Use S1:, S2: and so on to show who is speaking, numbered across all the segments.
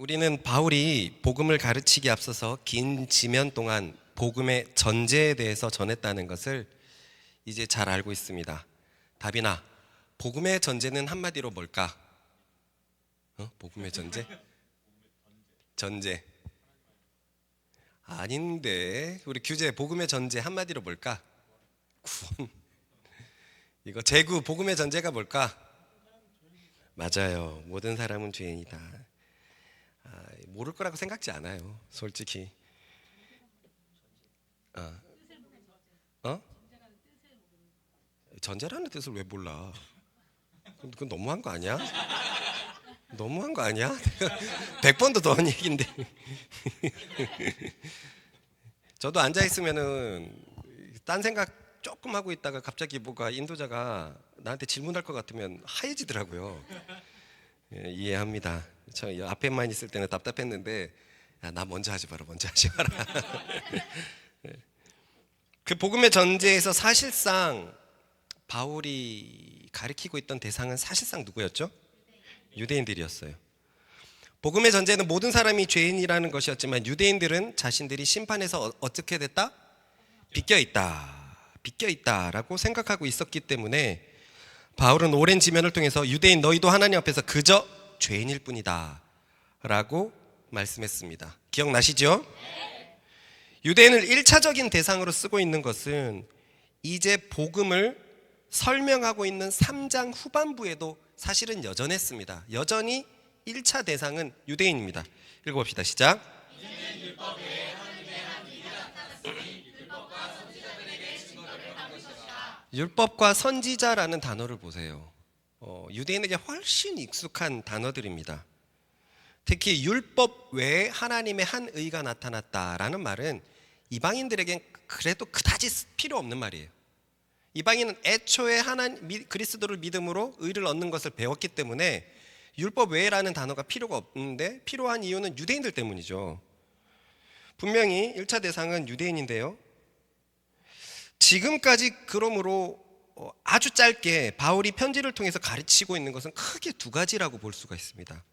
S1: 우리는 바울이 복음을 가르치기 앞서서 긴 지면 동안 복음의 전제에 대해서 전했다는 것을 이제 잘 알고 있습니다. 다빈아, 복음의 전제는 한마디로 뭘까? 복음의 전제? 전제. 아닌데, 우리 규제 복음의 전제 한마디로 뭘까? 구원. 이거 제구 복음의 전제가 뭘까? 맞아요. 모든 사람은 죄인이다. 모를 거라고 생각지 않아요. 솔직히. 어? 전제라는 뜻을 왜 몰라? 그건 너무한 거 아니야? 너무한 거 아니야? 100번도 더 한 얘기인데. 저도 앉아 있으면은 딴 생각 조금 하고 있다가 갑자기 뭐가 인도자가 나한테 질문할 것 같으면 하얘지더라고요. 예, 이해합니다. 저 앞에만 있을 때는 답답했는데 야, 나 먼저 하지 마라, 먼저 하지 마라. 그 복음의 전제에서 사실상 바울이 가리키고 있던 대상은 사실상 누구였죠? 유대인들이었어요. 복음의 전제는 모든 사람이 죄인이라는 것이었지만 유대인들은 자신들이 심판에서 어떻게 됐다? 비껴있다라고 생각하고 있었기 때문에 바울은 오랜 지면을 통해서 유대인 너희도 하나님 앞에서 그저 죄인일 뿐이다 라고 말씀했습니다. 기억나시죠? 유대인을 1차적인 대상으로 쓰고 있는 것은 이제 복음을 설명하고 있는 3장 후반부에도 사실은 여전했습니다. 여전히 1차 대상은 유대인입니다. 읽어봅시다. 시작. 이제는 율법 외에 하나님의 한 일이 나타났으니 율법과 선지자들에게 증거를 받을 것이다. 율법과 선지자라는 단어를 보세요. 유대인에게 훨씬 익숙한 단어들입니다. 특히 율법 외에 하나님의 한 의가 나타났다라는 말은 이방인들에겐 그래도 그다지 필요 없는 말이에요. 이방인은 애초에 그리스도를 믿음으로 의를 얻는 것을 배웠기 때문에 율법 외라는 단어가 필요가 없는데 필요한 이유는 유대인들 때문이죠. 분명히 1차 대상은 유대인인데요. 지금까지 그러므로 아주 짧게 바울이 편지를 통해서 가르치고 있는 것은 크게 두 가지라고 볼 수가 있습니다.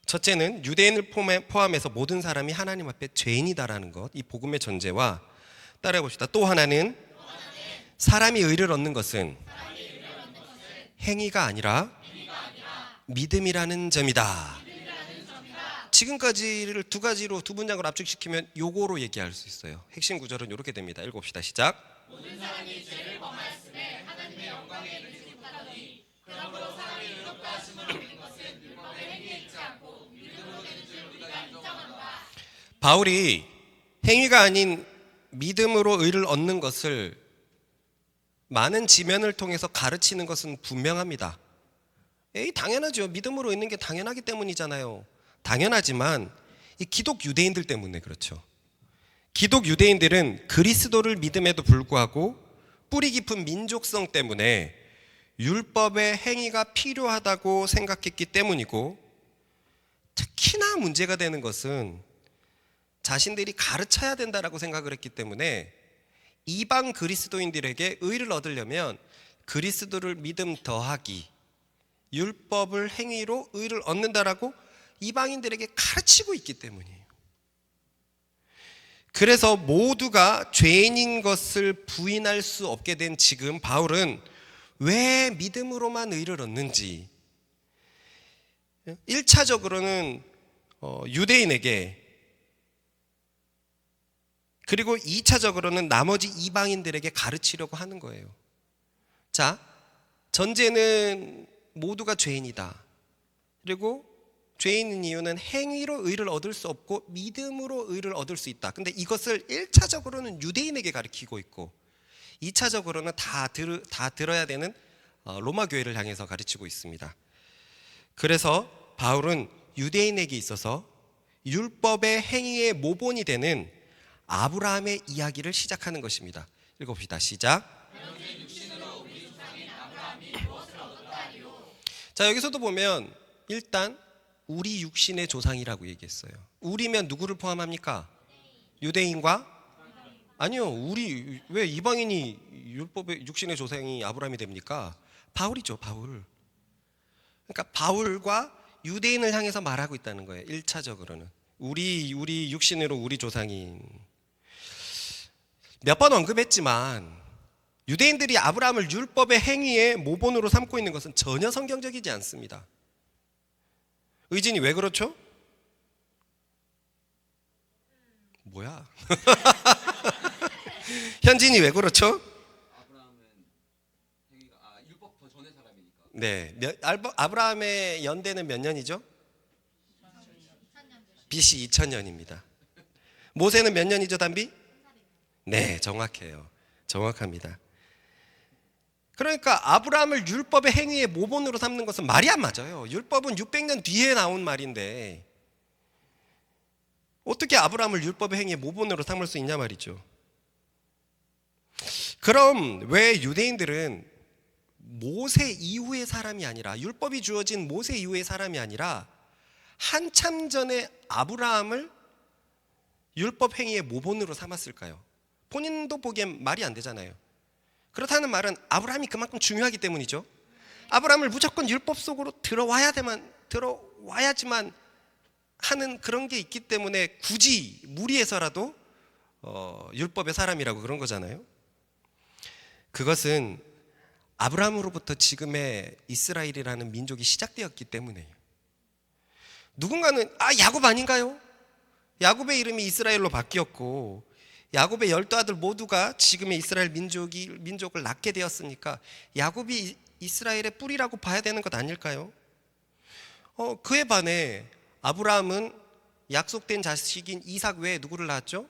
S1: 첫째는 유대인을 포함해서 모든 사람이 하나님 앞에 죄인이다라는 것, 이 복음의 전제와 따라해 봅시다. 또 하나는 사람이 의를 얻는 것은 행위가 아니라 믿음이라는 점이다. 지금까지를 두 가지로 두 문장으로 압축시키면 요거로 얘기할 수 있어요. 핵심 구절은 이렇게 됩니다. 읽어봅시다. 시작. 모든 사람이 죄를 범하였음에 하나님의 영광에 이르지 못하더니 그러므로 사람이 의롭다 하심을 얻는 것은 율법의 행위에 있지 않고 믿음으로 되는 줄 우리가 인정한다. 바울이 행위가 아닌 믿음으로 의를 얻는 것을 많은 지면을 통해서 가르치는 것은 분명합니다. 당연하죠. 믿음으로 있는 게 당연하기 때문이잖아요. 당연하지만 이 기독 유대인들 때문에 그렇죠. 기독 유대인들은 그리스도를 믿음에도 불구하고 뿌리 깊은 민족성 때문에 율법의 행위가 필요하다고 생각했기 때문이고, 특히나 문제가 되는 것은 자신들이 가르쳐야 된다라고 생각을 했기 때문에 이방 그리스도인들에게 의를 얻으려면 그리스도를 믿음 더하기, 율법을 행위로 의를 얻는다라고 이방인들에게 가르치고 있기 때문이에요. 그래서 모두가 죄인인 것을 부인할 수 없게 된 지금 바울은 왜 믿음으로만 의를 얻는지, 1차적으로는 유대인에게, 그리고 2차적으로는 나머지 이방인들에게 가르치려고 하는 거예요. 자, 전제는 모두가 죄인이다. 그리고 죄인인 이유는 행위로 의를 얻을 수 없고 믿음으로 의를 얻을 수 있다. 근데 이것을 1차적으로는 유대인에게 가르치고 있고 2차적으로는 다 들어야 되는 로마 교회를 향해서 가르치고 있습니다. 그래서 바울은 유대인에게 있어서 율법의 행위의 모본이 되는 아브라함의 이야기를 시작하는 것입니다. 읽어봅시다. 시작. 자, 여기서도 보면 일단 우리 육신의 조상이라고 얘기했어요. 우리면 누구를 포함합니까? 유대인과? 아니요. 우리 왜 이방인이 율법의 육신의 조상이 아브라함이 됩니까? 바울이죠. 바울. 그러니까 바울과 유대인을 향해서 말하고 있다는 거예요. 1차적으로는 우리 육신으로 우리 조상인 몇 번 언급했지만 유대인들이 아브라함을 율법의 행위의 모본으로 삼고 있는 것은 전혀 성경적이지 않습니다. 의진이 왜 그렇죠? 뭐야? 현진이 왜 그렇죠?
S2: 아브라함은 행위가 율법 더 전에 사람이니까.
S1: 네, 아브라함의 연대는 몇 년이죠? BC 2000년입니다. 모세는 몇 년이죠, 단비? 네, 정확해요. 정확합니다. 그러니까 아브라함을 율법의 행위의 모본으로 삼는 것은 말이 안 맞아요. 율법은 600년 뒤에 나온 말인데 어떻게 아브라함을 율법의 행위의 모본으로 삼을 수 있냐 말이죠. 그럼 왜 유대인들은 모세 이후의 사람이 아니라, 율법이 주어진 모세 이후의 사람이 아니라 한참 전에 아브라함을 율법 행위의 모본으로 삼았을까요? 본인도 보기엔 말이 안 되잖아요. 그렇다는 말은 아브라함이 그만큼 중요하기 때문이죠. 아브라함을 무조건 율법 속으로 들어와야지만 하는 그런 게 있기 때문에 굳이 무리해서라도 율법의 사람이라고 그런 거잖아요. 그것은 아브라함으로부터 지금의 이스라엘이라는 민족이 시작되었기 때문에요. 누군가는 야곱 아닌가요? 야곱의 이름이 이스라엘로 바뀌었고 야곱의 12아들 모두가 지금의 이스라엘 민족을 낳게 되었으니까 야곱이 이스라엘의 뿌리라고 봐야 되는 것 아닐까요? 그에 반해 아브라함은 약속된 자식인 이삭 외에 누구를 낳았죠?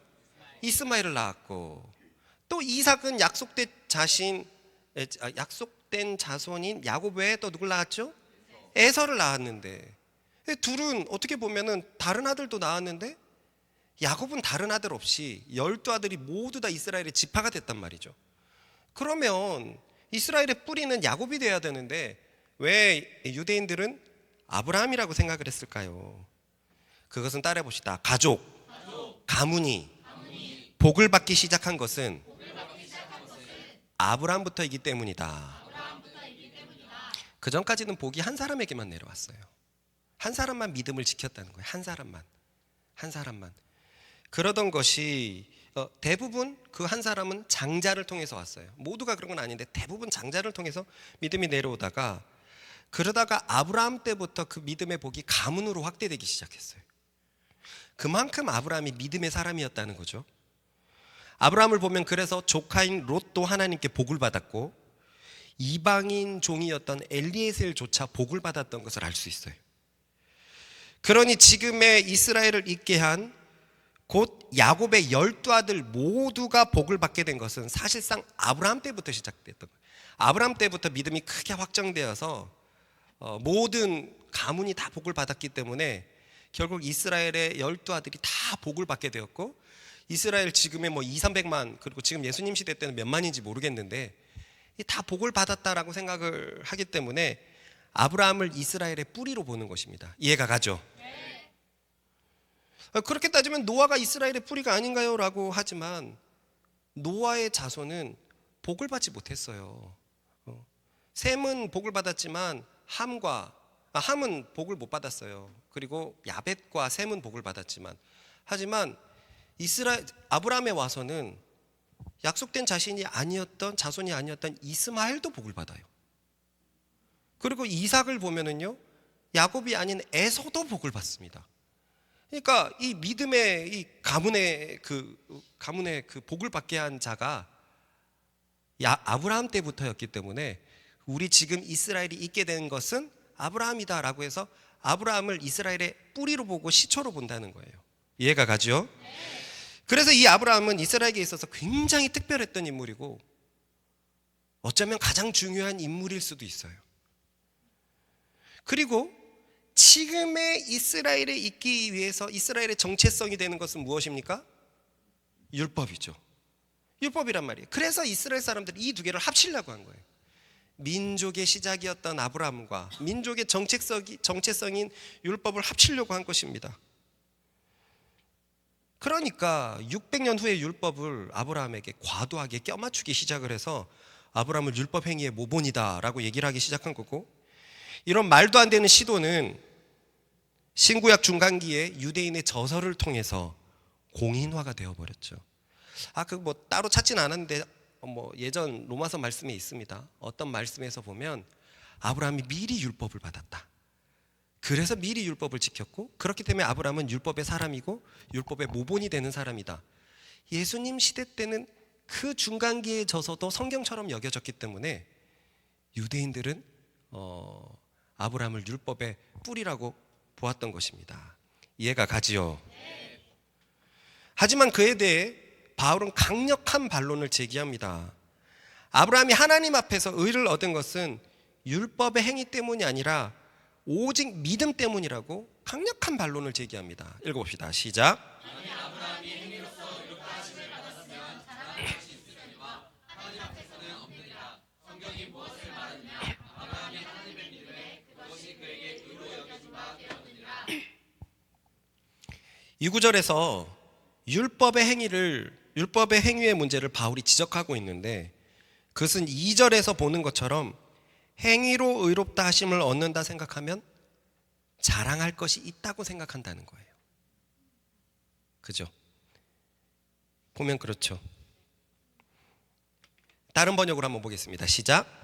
S1: 이스마엘을 낳았고 또 이삭은 약속된 자손인 야곱 외에 또 누굴 낳았죠? 에서를 낳았는데 둘은 어떻게 보면은 다른 아들도 낳았는데 야곱은 다른 아들 없이 12아들이 모두 다 이스라엘의 지파가 됐단 말이죠. 그러면 이스라엘의 뿌리는 야곱이 돼야 되는데 왜 유대인들은 아브라함이라고 생각을 했을까요? 그것은 따라해 봅시다. 가족, 가문이 복을 받기 시작한 것은 아브라함부터이기 때문이다. 그 전까지는 복이 한 사람에게만 내려왔어요. 한 사람만 믿음을 지켰다는 거예요. 한 사람만. 그러던 것이 대부분 그 한 사람은 장자를 통해서 왔어요. 모두가 그런 건 아닌데 대부분 장자를 통해서 믿음이 내려오다가 그러다가 아브라함 때부터 그 믿음의 복이 가문으로 확대되기 시작했어요. 그만큼 아브라함이 믿음의 사람이었다는 거죠. 아브라함을 보면 그래서 조카인 롯도 하나님께 복을 받았고 이방인 종이었던 엘리에셀조차 복을 받았던 것을 알 수 있어요. 그러니 지금의 이스라엘을 있게 한 곧 야곱의 12아들 모두가 복을 받게 된 것은 사실상 아브라함 때부터 시작됐던 거예요. 아브라함 때부터 믿음이 크게 확정되어서 모든 가문이 다 복을 받았기 때문에 결국 이스라엘의 12아들이 다 복을 받게 되었고 이스라엘 지금의 200~300만 그리고 지금 예수님 시대 때는 몇 만인지 모르겠는데 다 복을 받았다라고 생각을 하기 때문에 아브라함을 이스라엘의 뿌리로 보는 것입니다. 이해가 가죠? 그렇게 따지면 노아가 이스라엘의 뿌리가 아닌가요? 라고 하지만 노아의 자손은 복을 받지 못했어요. 셈은 복을 받았지만 함은 복을 못 받았어요. 그리고 야벳과 셈은 복을 받았지만 하지만 아브라함에 와서는 약속된 자손이 아니었던 이스마엘도 복을 받아요. 그리고 이삭을 보면은요 야곱이 아닌 에서도 복을 받습니다. 그러니까 이 믿음의 이 가문의 그 복을 받게 한 자가 아브라함 때부터였기 때문에 우리 지금 이스라엘이 있게 된 것은 아브라함이다라고 해서 아브라함을 이스라엘의 뿌리로 보고 시초로 본다는 거예요. 이해가 가죠? 그래서 이 아브라함은 이스라엘에게 있어서 굉장히 특별했던 인물이고 어쩌면 가장 중요한 인물일 수도 있어요. 그리고 지금의 이스라엘에 있기 위해서 이스라엘의 정체성이 되는 것은 무엇입니까? 율법이죠. 율법이란 말이에요. 그래서 이스라엘 사람들이 이 두 개를 합치려고 한 거예요. 민족의 시작이었던 아브라함과 민족의 정체성인 율법을 합치려고 한 것입니다. 그러니까 600년 후의 율법을 아브라함에게 과도하게 껴맞추기 시작을 해서 아브라함을 율법 행위의 모본이다 라고 얘기를 하기 시작한 거고 이런 말도 안 되는 시도는 신구약 중간기에 유대인의 저서를 통해서 공인화가 되어버렸죠. 그 뭐 따로 찾진 않았는데 예전 로마서 말씀에 있습니다. 어떤 말씀에서 보면 아브라함이 미리 율법을 받았다. 그래서 미리 율법을 지켰고, 그렇기 때문에 아브라함은 율법의 사람이고 율법의 모본이 되는 사람이다. 예수님 시대 때는 그 중간기에 져서도 성경처럼 여겨졌기 때문에 유대인들은 아브라함을 율법의 뿌리라고 보았던 것입니다. 이해가 가지요? 하지만 그에 대해 바울은 강력한 반론을 제기합니다. 아브라함이 하나님 앞에서 의를 얻은 것은 율법의 행위 때문이 아니라 오직 믿음 때문이라고 강력한 반론을 제기합니다. 읽어봅시다. 시작. 이 구절에서 율법의 행위의 문제를 바울이 지적하고 있는데, 그것은 2절에서 보는 것처럼 행위로 의롭다 하심을 얻는다 생각하면 자랑할 것이 있다고 생각한다는 거예요. 그죠? 보면 그렇죠. 다른 번역으로 한번 보겠습니다. 시작.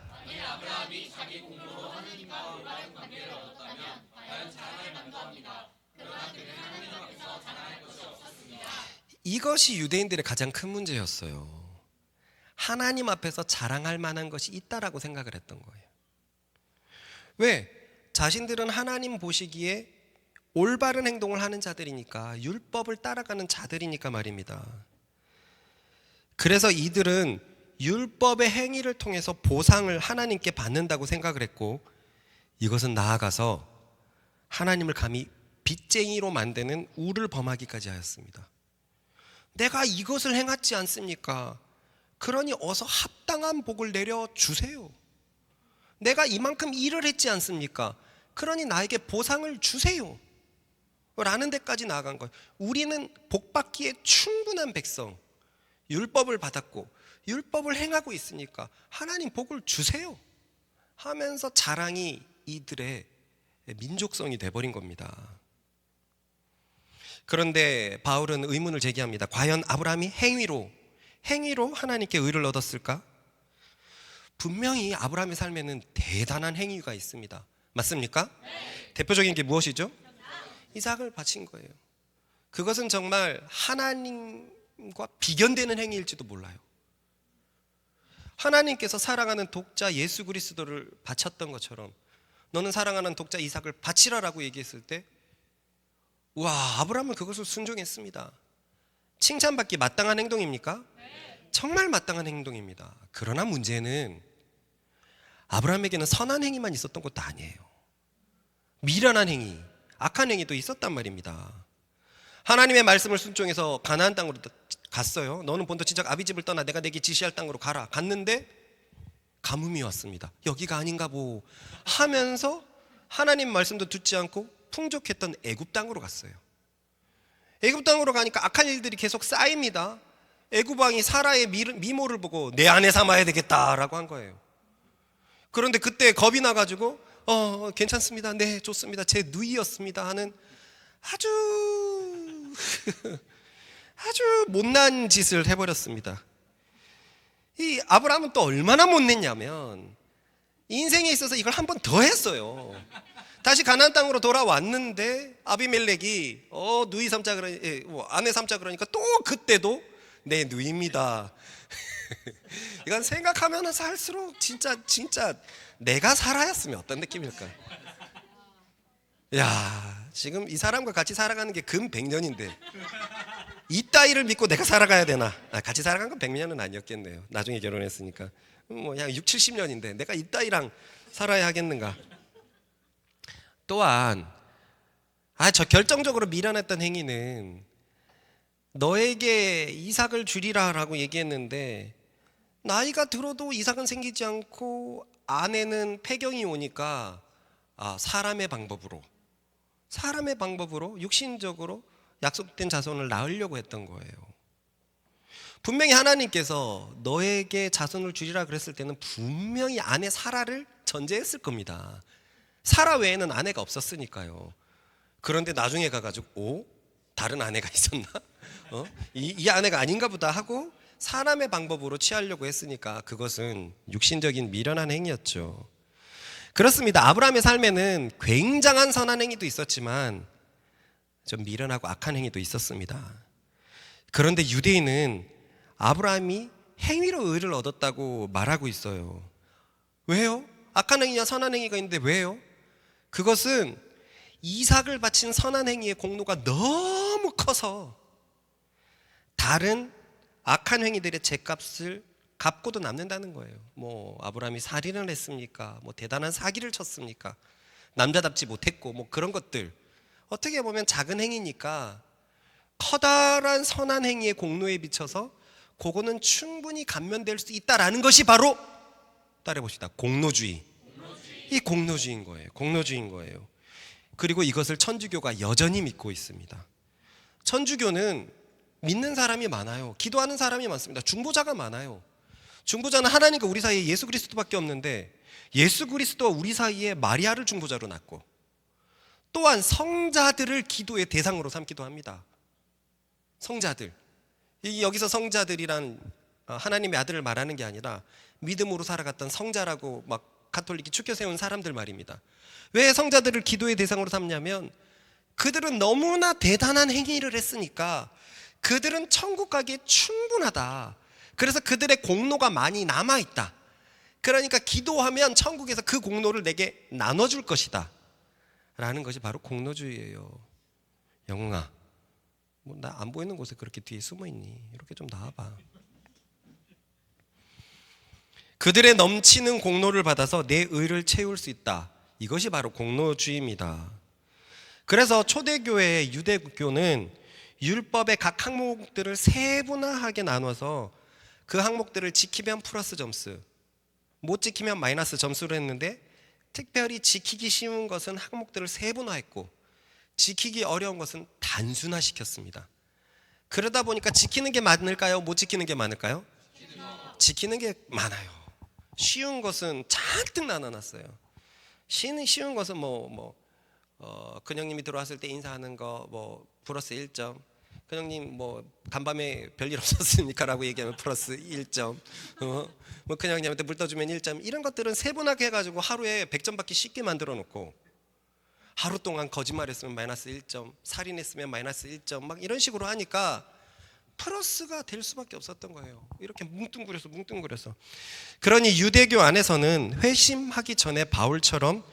S1: 이것이 유대인들의 가장 큰 문제였어요. 하나님 앞에서 자랑할 만한 것이 있다라고 생각을 했던 거예요. 왜? 자신들은 하나님 보시기에 올바른 행동을 하는 자들이니까, 율법을 따라가는 자들이니까 말입니다. 그래서 이들은 율법의 행위를 통해서 보상을 하나님께 받는다고 생각을 했고, 이것은 나아가서 하나님을 감히 빚쟁이로 만드는 우를 범하기까지 하였습니다. 내가 이것을 행하지 않습니까? 그러니 어서 합당한 복을 내려주세요. 내가 이만큼 일을 했지 않습니까? 그러니 나에게 보상을 주세요. 라는 데까지 나아간 거예요. 우리는 복받기에 충분한 백성, 율법을 받았고 율법을 행하고 있으니까 하나님 복을 주세요 하면서 자랑이 이들의 민족성이 돼버린 겁니다. 그런데 바울은 의문을 제기합니다. 과연 아브라함이 행위로 하나님께 의를 얻었을까? 분명히 아브라함의 삶에는 대단한 행위가 있습니다. 맞습니까? 네. 대표적인 게 무엇이죠? 이삭을 바친 거예요. 그것은 정말 하나님과 비견되는 행위일지도 몰라요. 하나님께서 사랑하는 독자 예수 그리스도를 바쳤던 것처럼 너는 사랑하는 독자 이삭을 바치라라고 얘기했을 때, 와, 아브라함은 그것을 순종했습니다. 칭찬받기 마땅한 행동입니까? 네. 정말 마땅한 행동입니다. 그러나 문제는 아브라함에게는 선한 행위만 있었던 것도 아니에요. 미련한 행위, 악한 행위도 있었단 말입니다. 하나님의 말씀을 순종해서 가나안 땅으로 갔어요. 너는 본토 친척 아비집을 떠나 내가 내게 지시할 땅으로 가라. 갔는데 가뭄이 왔습니다. 여기가 아닌가 보 하면서 하나님 말씀도 듣지 않고 풍족했던 애굽 땅으로 갔어요. 애굽 땅으로 가니까 악한 일들이 계속 쌓입니다. 애굽 왕이 사라의 미모를 보고 내 아내 삼아야 되겠다라고 한 거예요. 그런데 그때 겁이 나가지고 괜찮습니다. 네, 좋습니다. 제 누이였습니다 하는 아주 아주 못난 짓을 해버렸습니다. 이 아브라함은 또 얼마나 못냈냐면 인생에 있어서 이걸 한 번 더 했어요. 다시 가나안 땅으로 돌아왔는데 아비멜렉이 누이 삼자 아내 삼자 그러니까 또 그때도 내 누이입니다. 이건 생각하면 살수록 진짜 내가 살아였으면 어떤 느낌일까? 야, 지금 이 사람과 같이 살아가는 게 근 100년인데 이 따위를 믿고 내가 살아가야 되나? 같이 살아간 건 100년은 아니었겠네요. 나중에 결혼했으니까 그냥 6, 70년인데 내가 이 따위랑 살아야 하겠는가? 또한 저 결정적으로 미련했던 행위는 너에게 이삭을 주리라라고 얘기했는데 나이가 들어도 이삭은 생기지 않고 아내는 폐경이 오니까 사람의 방법으로 육신적으로 약속된 자손을 낳으려고 했던 거예요. 분명히 하나님께서 너에게 자손을 주리라 그랬을 때는 분명히 아내 사라를 전제했을 겁니다. 사라 외에는 아내가 없었으니까요. 그런데 나중에 가가지고 다른 아내가 있었나? 이 아내가 아닌가 보다 하고 사람의 방법으로 취하려고 했으니까 그것은 육신적인 미련한 행위였죠. 그렇습니다. 아브라함의 삶에는 굉장한 선한 행위도 있었지만 좀 미련하고 악한 행위도 있었습니다. 그런데 유대인은 아브라함이 행위로 의를 얻었다고 말하고 있어요. 왜요? 악한 행위와 선한 행위가 있는데 왜요? 그것은 이삭을 바친 선한 행위의 공로가 너무 커서 다른 악한 행위들의 죗값을 갚고도 남는다는 거예요. 뭐 아브라함이 살인을 했습니까? 뭐 대단한 사기를 쳤습니까? 남자답지 못했고 뭐 그런 것들 어떻게 보면 작은 행위니까 커다란 선한 행위의 공로에 비춰서 그거는 충분히 감면될 수 있다라는 것이 바로 따라해봅시다. 공로주의. 이 공로주의인 거예요. 공로주의인 거예요. 그리고 이것을 천주교가 여전히 믿고 있습니다. 천주교는 믿는 사람이 많아요. 기도하는 사람이 많습니다. 중보자가 많아요. 중보자는 하나님과 우리 사이에 예수 그리스도밖에 없는데 예수 그리스도와 우리 사이에 마리아를 중보자로 놨고 또한 성자들을 기도의 대상으로 삼기도 합니다. 성자들. 여기서 성자들이란 하나님의 아들을 말하는 게 아니라 믿음으로 살아갔던 성자라고 막 가톨릭이 추켜 세운 사람들 말입니다. 왜 성자들을 기도의 대상으로 삼냐면 그들은 너무나 대단한 행위를 했으니까 그들은 천국 가기에 충분하다. 그래서 그들의 공로가 많이 남아있다. 그러니까 기도하면 천국에서 그 공로를 내게 나눠줄 것이다 라는 것이 바로 공로주의예요. 영웅아, 뭐 나 안 보이는 곳에 그렇게 뒤에 숨어있니? 이렇게 좀 나와봐. 그들의 넘치는 공로를 받아서 내 의를 채울 수 있다. 이것이 바로 공로주의입니다. 그래서 초대교회 유대교는 율법의 각 항목들을 세분화하게 나눠서 그 항목들을 지키면 플러스 점수, 못 지키면 마이너스 점수를 했는데 특별히 지키기 쉬운 것은 항목들을 세분화했고 지키기 어려운 것은 단순화시켰습니다. 그러다 보니까 지키는 게 많을까요? 못 지키는 게 많을까요? 지키는 게 많아요. 쉬운 것은 잔뜩 나눠놨어요. 쉬운 것은 근영님이 들어왔을 때 인사하는 거 뭐 플러스 1점, 근영님 뭐 간밤에 별일 없었습니까? 라고 얘기하면 플러스 1점, 뭐 근영님한테 물 떠주면 1점, 이런 것들은 세분하게 해가지고 하루에 100점 받기 쉽게 만들어 놓고 하루 동안 거짓말했으면 마이너스 1점, 살인했으면 마이너스 1점 막 이런 식으로 하니까 플러스가 될 수밖에 없었던 거예요. 이렇게 뭉뚱그려서. 그러니 유대교 안에서는 회심하기 전에 바울처럼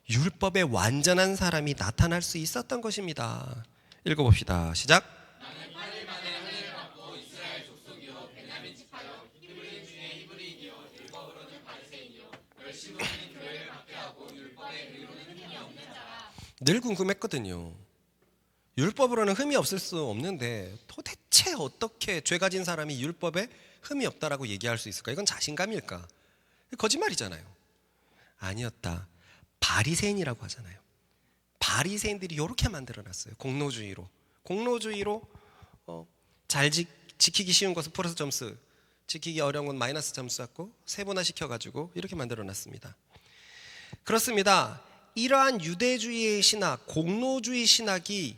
S1: 율법의 완전한 사람이 나타날 수 있었던 것입니다. 읽어봅시다. 시작. 늘 궁금했거든요. 율법으로는 흠이 없을 수 없는데 도대체 어떻게 죄 가진 사람이 율법에 흠이 없다라고 얘기할 수 있을까? 이건 자신감일까? 거짓말이잖아요. 아니었다. 바리새인이라고 하잖아요. 바리새인들이 이렇게 만들어놨어요. 공로주의로 잘 지키기 쉬운 것은 플러스 점수, 지키기 어려운 건 마이너스 점수 갖고 세분화시켜가지고 이렇게 만들어놨습니다. 그렇습니다. 이러한 유대주의의 신학, 공로주의 신학이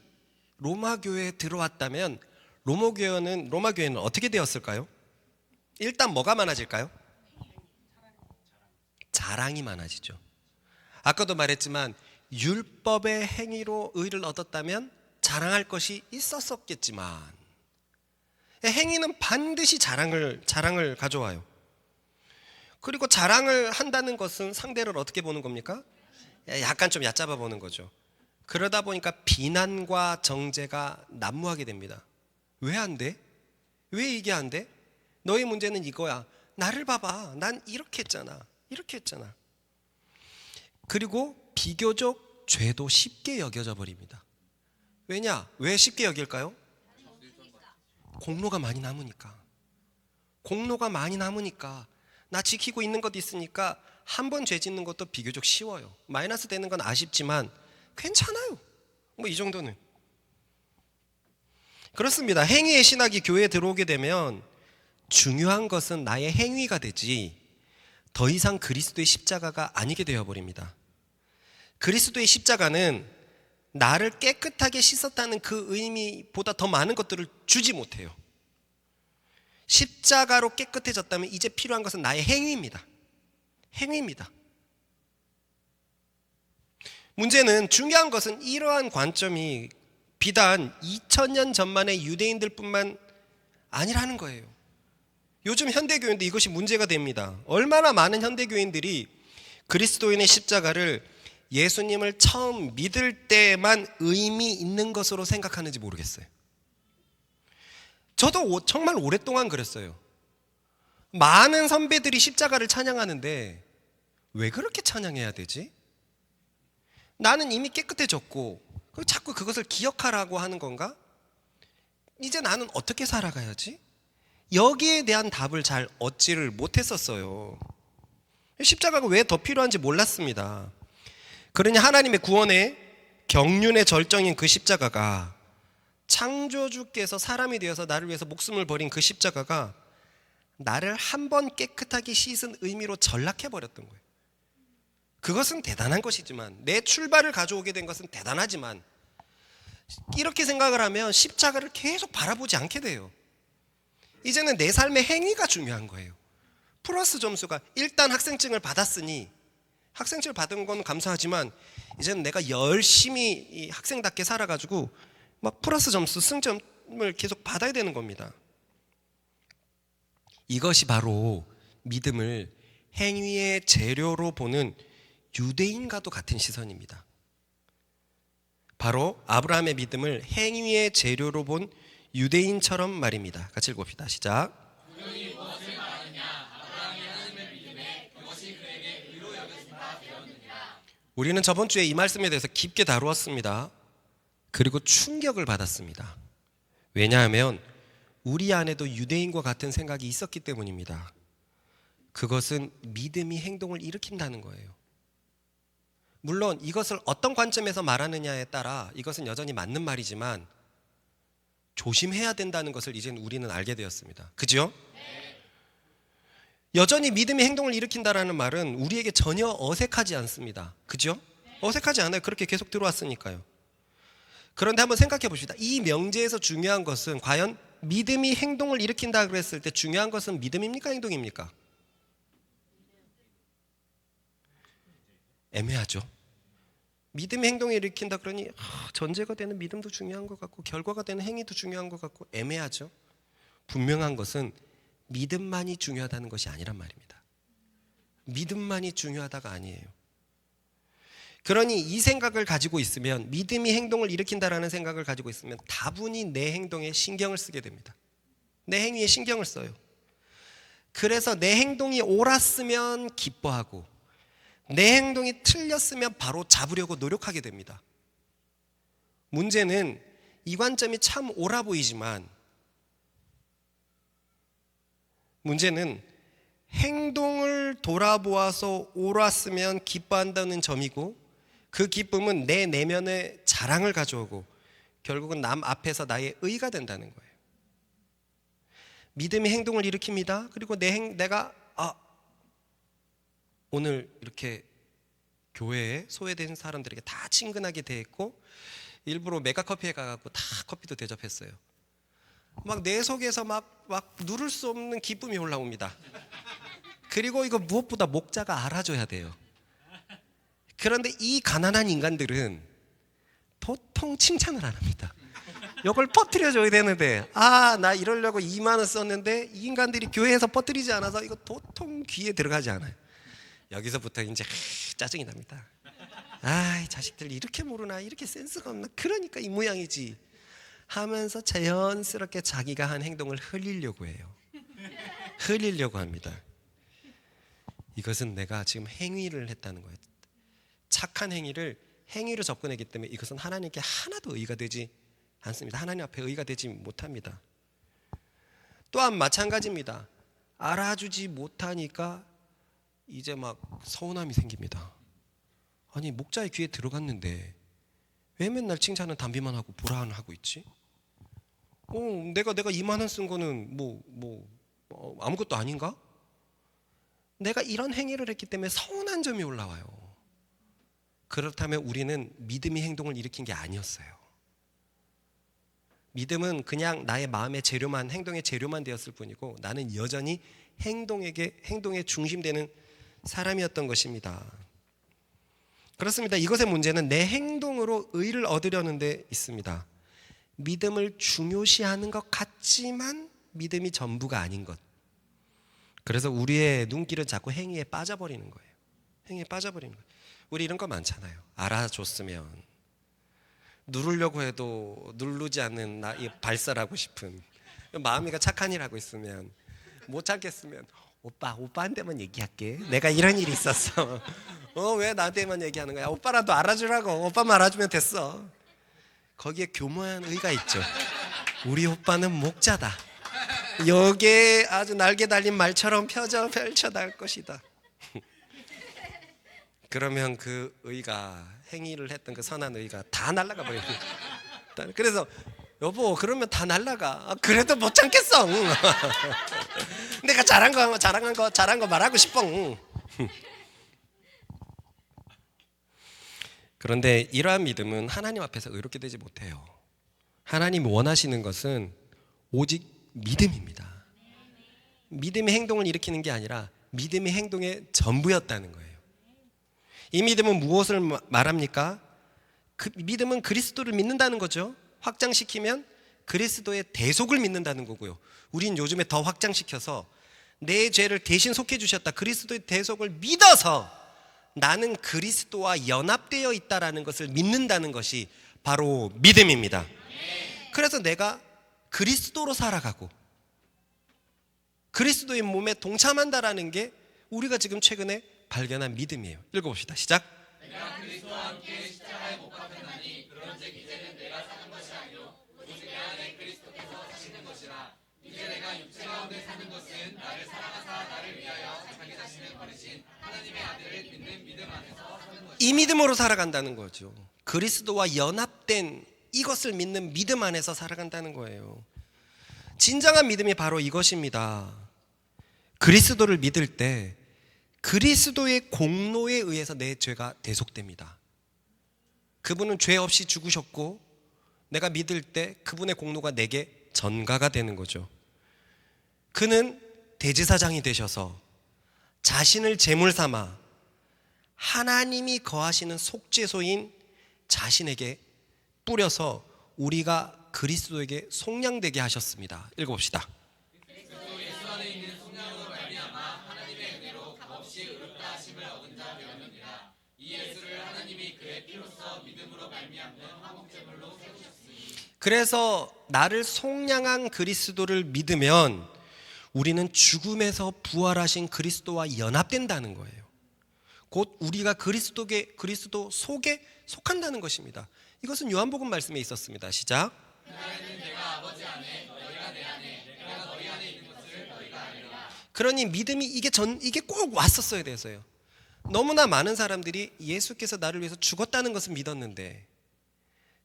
S1: 로마 교회에 들어왔다면 로마 교회는 어떻게 되었을까요? 일단 뭐가 많아질까요? 자랑이 많아지죠. 아까도 말했지만 율법의 행위로 의를 얻었다면 자랑할 것이 있었겠지만 행위는 반드시 자랑을 가져와요. 그리고 자랑을 한다는 것은 상대를 어떻게 보는 겁니까? 약간 좀 얕잡아 보는 거죠. 그러다 보니까 비난과 정죄가 난무하게 됩니다. 왜 안 돼? 왜 이게 안 돼? 너의 문제는 이거야. 나를 봐봐. 난 이렇게 했잖아. 그리고 비교적 죄도 쉽게 여겨져 버립니다. 왜냐? 왜 쉽게 여길까요? 공로가 많이 남으니까 나 지키고 있는 것 있으니까 한 번 죄 짓는 것도 비교적 쉬워요. 마이너스 되는 건 아쉽지만 괜찮아요. 뭐 이 정도는. 그렇습니다. 행위의 신학이 교회에 들어오게 되면 중요한 것은 나의 행위가 되지 더 이상 그리스도의 십자가가 아니게 되어버립니다. 그리스도의 십자가는 나를 깨끗하게 씻었다는 그 의미보다 더 많은 것들을 주지 못해요. 십자가로 깨끗해졌다면 이제 필요한 것은 나의 행위입니다. 행위입니다. 문제는, 중요한 것은 이러한 관점이 비단 2000년 전만의 유대인들 뿐만 아니라는 거예요. 요즘 현대교인도 이것이 문제가 됩니다. 얼마나 많은 현대교인들이 그리스도인의 십자가를 예수님을 처음 믿을 때만 의미 있는 것으로 생각하는지 모르겠어요. 저도 정말 오랫동안 그랬어요. 많은 선배들이 십자가를 찬양하는데 왜 그렇게 찬양해야 되지? 나는 이미 깨끗해졌고 자꾸 그것을 기억하라고 하는 건가? 이제 나는 어떻게 살아가야지? 여기에 대한 답을 잘 얻지를 못했었어요. 십자가가 왜 더 필요한지 몰랐습니다. 그러니 하나님의 구원의 경륜의 절정인 그 십자가가, 창조주께서 사람이 되어서 나를 위해서 목숨을 버린 그 십자가가 나를 한 번 깨끗하게 씻은 의미로 전락해버렸던 거예요. 그것은 대단한 것이지만, 내 출발을 가져오게 된 것은 대단하지만, 이렇게 생각을 하면 십자가를 계속 바라보지 않게 돼요. 이제는 내 삶의 행위가 중요한 거예요. 플러스 점수가, 일단 학생증을 받았으니, 학생증을 받은 건 감사하지만 이제는 내가 열심히 학생답게 살아가지고 막 플러스 점수, 승점을 계속 받아야 되는 겁니다. 이것이 바로 믿음을 행위의 재료로 보는 유대인과도 같은 시선입니다. 바로 아브라함의 믿음을 행위의 재료로 본 유대인처럼 말입니다. 같이 읽어봅시다. 시작. 우리는 저번 주에 이 말씀에 대해서 깊게 다루었습니다. 그리고 충격을 받았습니다. 왜냐하면 우리 안에도 유대인과 같은 생각이 있었기 때문입니다. 그것은 믿음이 행동을 일으킨다는 거예요. 물론 이것을 어떤 관점에서 말하느냐에 따라 이것은 여전히 맞는 말이지만 조심해야 된다는 것을 이제는 우리는 알게 되었습니다. 그죠? 여전히 믿음이 행동을 일으킨다라는 말은 우리에게 전혀 어색하지 않습니다. 그죠? 어색하지 않아요. 그렇게 계속 들어왔으니까요. 그런데 한번 생각해 봅시다. 이 명제에서 중요한 것은, 과연 믿음이 행동을 일으킨다 그랬을 때 중요한 것은 믿음입니까? 행동입니까? 애매하죠. 믿음이 행동을 일으킨다 그러니 전제가 되는 믿음도 중요한 것 같고 결과가 되는 행위도 중요한 것 같고 애매하죠. 분명한 것은 믿음만이 중요하다는 것이 아니란 말입니다. 믿음만이 중요하다가 아니에요. 그러니 이 생각을 가지고 있으면, 믿음이 행동을 일으킨다라는 생각을 가지고 있으면 다분히 내 행동에 신경을 쓰게 됩니다. 내 행위에 신경을 써요. 그래서 내 행동이 옳았으면 기뻐하고 내 행동이 틀렸으면 바로 잡으려고 노력하게 됩니다. 문제는 이 관점이 참 옳아 보이지만, 문제는 행동을 돌아보아서 옳았으면 기뻐한다는 점이고, 그 기쁨은 내 내면의 자랑을 가져오고 결국은 남 앞에서 나의 의가 된다는 거예요. 믿음이 행동을 일으킵니다. 그리고 내가 오늘 이렇게 교회에 소외된 사람들에게 다 친근하게 대했고 일부러 메가커피에 가갖고 다 커피도 대접했어요. 막 내 속에서 막 누를 수 없는 기쁨이 올라옵니다. 그리고 이거 무엇보다 목자가 알아줘야 돼요. 그런데 이 가난한 인간들은 보통 칭찬을 안 합니다. 이걸 퍼뜨려줘야 되는데, 나 이러려고 2만 원 썼는데 이 인간들이 교회에서 퍼뜨리지 않아서 이거 도통 귀에 들어가지 않아요. 여기서부터 이제 짜증이 납니다. 이 자식들 이렇게 모르나, 이렇게 센스가 없나, 그러니까 이 모양이지 하면서 자연스럽게 자기가 한 행동을 흘리려고 해요. 흘리려고 합니다. 이것은 내가 지금 행위를 했다는 거예요. 착한 행위를 행위로 접근했기 때문에 이것은 하나님께 하나도 의가 되지 않습니다. 하나님 앞에 의가 되지 못합니다. 또한 마찬가지입니다. 알아주지 못하니까 이제 막 서운함이 생깁니다. 아니, 목자의 귀에 들어갔는데 왜 맨날 칭찬은 담비만 하고 보라는 하고 있지? 내가 2만 원 쓴 거는 아무것도 아닌가? 내가 이런 행위를 했기 때문에 서운한 점이 올라와요. 그렇다면 우리는 믿음이 행동을 일으킨 게 아니었어요. 믿음은 그냥 나의 마음의 재료만, 행동의 재료만 되었을 뿐이고 나는 여전히 행동에 중심되는 사람이었던 것입니다. 그렇습니다. 이것의 문제는 내 행동으로 의를 얻으려는 데 있습니다. 믿음을 중요시하는 것 같지만 믿음이 전부가 아닌 것. 그래서 우리의 눈길은 자꾸 행위에 빠져버리는 거예요. 행위에 빠져버리는 거예요. 우리 이런 거 많잖아요. 알아줬으면, 누르려고 해도 누르지 않는 나 발설하고 싶은, 마음이가 착한 일 하고 있으면 못 참겠으면 오빠한테만 얘기할게. 내가 이런 일이 있었어. 왜 나한테만 얘기하는 거야? 오빠라도 알아주라고. 오빠만 알아주면 됐어. 거기에 교묘한 의가 있죠. 우리 오빠는 목자다. 여기에 아주 날개 달린 말처럼 펼쳐 나갈 것이다. 그러면 그 의가, 행위를 했던 그 선한 의가 다 날아가 버려요. 그래서 여보 그러면 다 날아가. 그래도 못 참겠어. 내가 잘한 거 말하고 싶어. 그런데 이러한 믿음은 하나님 앞에서 의롭게 되지 못해요. 하나님이 원하시는 것은 오직 믿음입니다. 믿음이 행동을 일으키는 게 아니라 믿음이 행동의 전부였다는 거예요. 이 믿음은 무엇을 말합니까? 그 믿음은 그리스도를 믿는다는 거죠. 확장시키면 그리스도의 대속을 믿는다는 거고요. 우린 요즘에 더 확장시켜서 내 죄를 대신 속해 주셨다, 그리스도의 대속을 믿어서 나는 그리스도와 연합되어 있다라는 것을 믿는다는 것이 바로 믿음입니다. 그래서 내가 그리스도로 살아가고 그리스도의 몸에 동참한다라는 게 우리가 지금 최근에 발견한 믿음이에요. 읽어봅시다. 시작.
S2: 내가 그리스도와 함께 십자가에 못 박혔나니 그런즉 이제는 내가 사는 것이 아니요 오직 내 안에 그리스도께서 사시는 것이라. 이제 내가 육체 가운데 사는 것은 나를 사랑하사 나를 위하여 자기 자신을 버리신 하나님의 아들을 믿는 믿음 안에서 사는 것이라.
S1: 이 믿음으로 살아간다는 거죠. 그리스도와 연합된 이것을 믿는 믿음 안에서 살아간다는 거예요. 진정한 믿음이 바로 이것입니다. 그리스도를 믿을 때 그리스도의 공로에 의해서 내 죄가 대속됩니다. 그분은 죄 없이 죽으셨고 내가 믿을 때 그분의 공로가 내게 전가가 되는 거죠. 그는 대제사장이 되셔서 자신을 제물 삼아 하나님이 거하시는 속죄소인 자신에게 뿌려서 우리가 그리스도에게 속량되게 하셨습니다. 읽어봅시다. 그래서 나를 속량한 그리스도를 믿으면 우리는 죽음에서 부활하신 그리스도와 연합된다는 거예요. 곧 우리가 그리스도 속에 속한다는 것입니다. 이것은 요한복음 말씀에 있었습니다. 시작. 그러니 믿음이 이게 꼭 왔었어야 돼서요. 너무나 많은 사람들이 예수께서 나를 위해서 죽었다는 것을 믿었는데,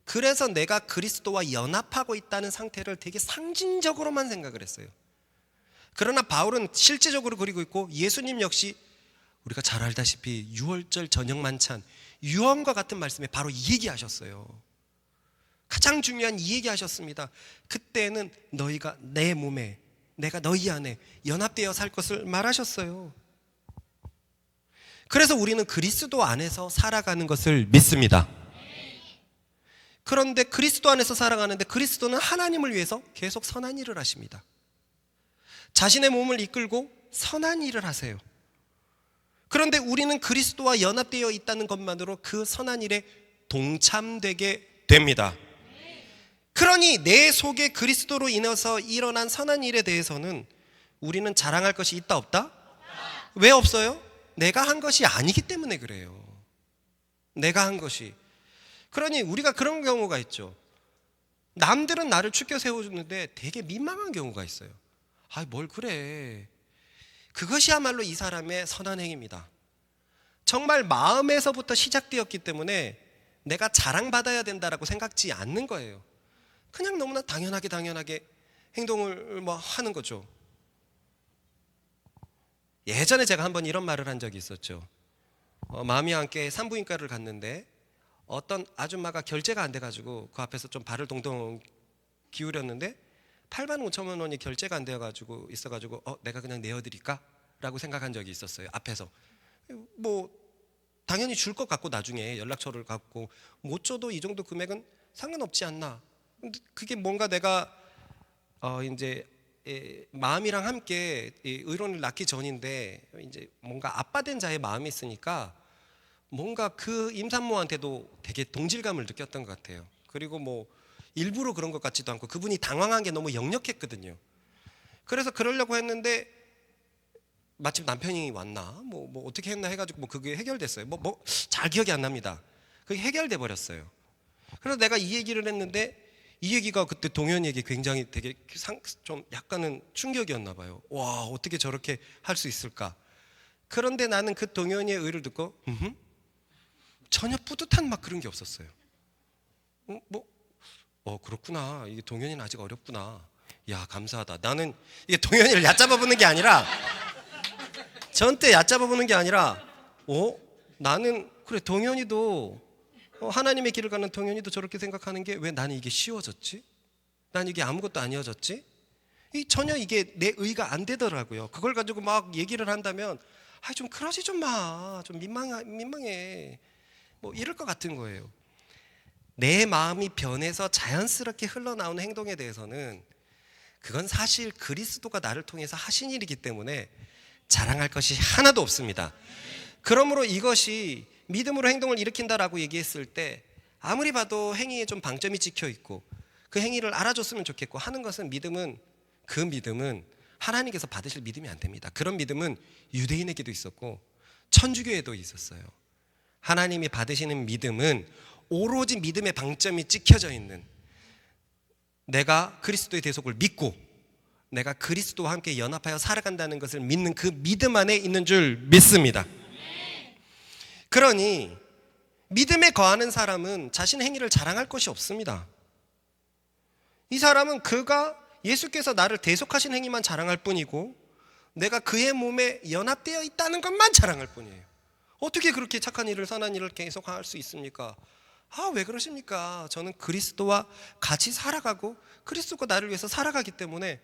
S1: 그래서 내가 그리스도와 연합하고 있다는 상태를 되게 상징적으로만 생각을 했어요. 그러나 바울은 실제적으로 그리고 있고, 예수님 역시 우리가 잘 알다시피 유월절 저녁 만찬 유언과 같은 말씀에 바로 이 얘기하셨어요. 가장 중요한 이 얘기하셨습니다. 그때는 너희가 내 몸에, 내가 너희 안에 연합되어 살 것을 말하셨어요. 그래서 우리는 그리스도 안에서 살아가는 것을 믿습니다. 그런데 그리스도 안에서 살아가는데 그리스도는 하나님을 위해서 계속 선한 일을 하십니다. 자신의 몸을 이끌고 선한 일을 하세요. 그런데 우리는 그리스도와 연합되어 있다는 것만으로 그 선한 일에 동참되게 됩니다. 그러니 내 속에 그리스도로 인해서 일어난 선한 일에 대해서는 우리는 자랑할 것이 있다 없다? 왜 없어요? 내가 한 것이 아니기 때문에 그래요. 내가 한 것이. 그러니 우리가 그런 경우가 있죠. 남들은 나를 추켜 세워주는데 되게 민망한 경우가 있어요. 뭘 그래. 그것이야말로 이 사람의 선한 행위입니다. 정말 마음에서부터 시작되었기 때문에 내가 자랑받아야 된다라고 생각지 않는 거예요. 그냥 너무나 당연하게 행동을 하는 거죠. 예전에 제가 한번 이런 말을 한 적이 있었죠. 마음이 함께 산부인과를 갔는데 어떤 아줌마가 결제가 안 돼가지고 그 앞에서 좀 발을 동동 기울였는데 8만 5천만 원이 결제가 안 되어가지고 있어가지고 내가 그냥 내어드릴까? 라고 생각한 적이 있었어요. 앞에서 뭐 당연히 줄 것 같고 나중에 연락처를 갖고 못 줘도 이 정도 금액은 상관없지 않나. 근데 그게 뭔가 내가 이제 마음이랑 함께 의론을 낳기 전인데 이제 뭔가 아빠 된 자의 마음이 있으니까 뭔가 그 임산모한테도 되게 동질감을 느꼈던 것 같아요. 그리고 뭐 일부러 그런 것 같지도 않고 그분이 당황한 게 너무 역력했거든요. 그래서 그러려고 했는데 마침 남편이 왔나 뭐 어떻게 했나 해가지고 뭐 그게 해결됐어요. 뭐 잘 기억이 안 납니다. 그게 해결돼 버렸어요. 그래서 내가 이 얘기를 했는데 이 얘기가 그때 동현이에게 굉장히 되게 좀 약간은 충격이었나 봐요. 와, 어떻게 저렇게 할 수 있을까? 그런데 나는 그 동현이의 의를 듣고 전혀 뿌듯한 막 그런 게 없었어요. 그렇구나. 이게 동현이는 아직 어렵구나. 야, 감사하다. 나는 이게 동현이를 얕잡아 보는 게 아니라 전때 얕잡아 보는 게 아니라 나는 그래 동현이도 하나님의 길을 가는 동현이도 저렇게 생각하는 게 왜 나는 이게 쉬워졌지? 난 이게 아무것도 아니어졌지? 전혀 이게 내 의가 안 되더라고요. 그걸 가지고 막 얘기를 한다면 좀 그러지 좀 마. 좀 민망해. 뭐 이럴 것 같은 거예요. 내 마음이 변해서 자연스럽게 흘러나오는 행동에 대해서는 그건 사실 그리스도가 나를 통해서 하신 일이기 때문에 자랑할 것이 하나도 없습니다. 그러므로 이것이 믿음으로 행동을 일으킨다라고 얘기했을 때 아무리 봐도 행위에 좀 방점이 찍혀 있고 그 행위를 알아줬으면 좋겠고 하는 것은 그 믿음은 하나님께서 받으실 믿음이 안 됩니다. 그런 믿음은 유대인에게도 있었고 천주교에도 있었어요. 하나님이 받으시는 믿음은 오로지 믿음의 방점이 찍혀져 있는, 내가 그리스도의 대속을 믿고 내가 그리스도와 함께 연합하여 살아간다는 것을 믿는 그 믿음 안에 있는 줄 믿습니다. 그러니 믿음에 거하는 사람은 자신의 행위를 자랑할 것이 없습니다. 이 사람은 그가 예수께서 나를 대속하신 행위만 자랑할 뿐이고 내가 그의 몸에 연합되어 있다는 것만 자랑할 뿐이에요. 어떻게 그렇게 착한 일을 선한 일을 계속 할 수 있습니까? 왜 그러십니까? 저는 그리스도와 같이 살아가고 그리스도가 나를 위해서 살아가기 때문에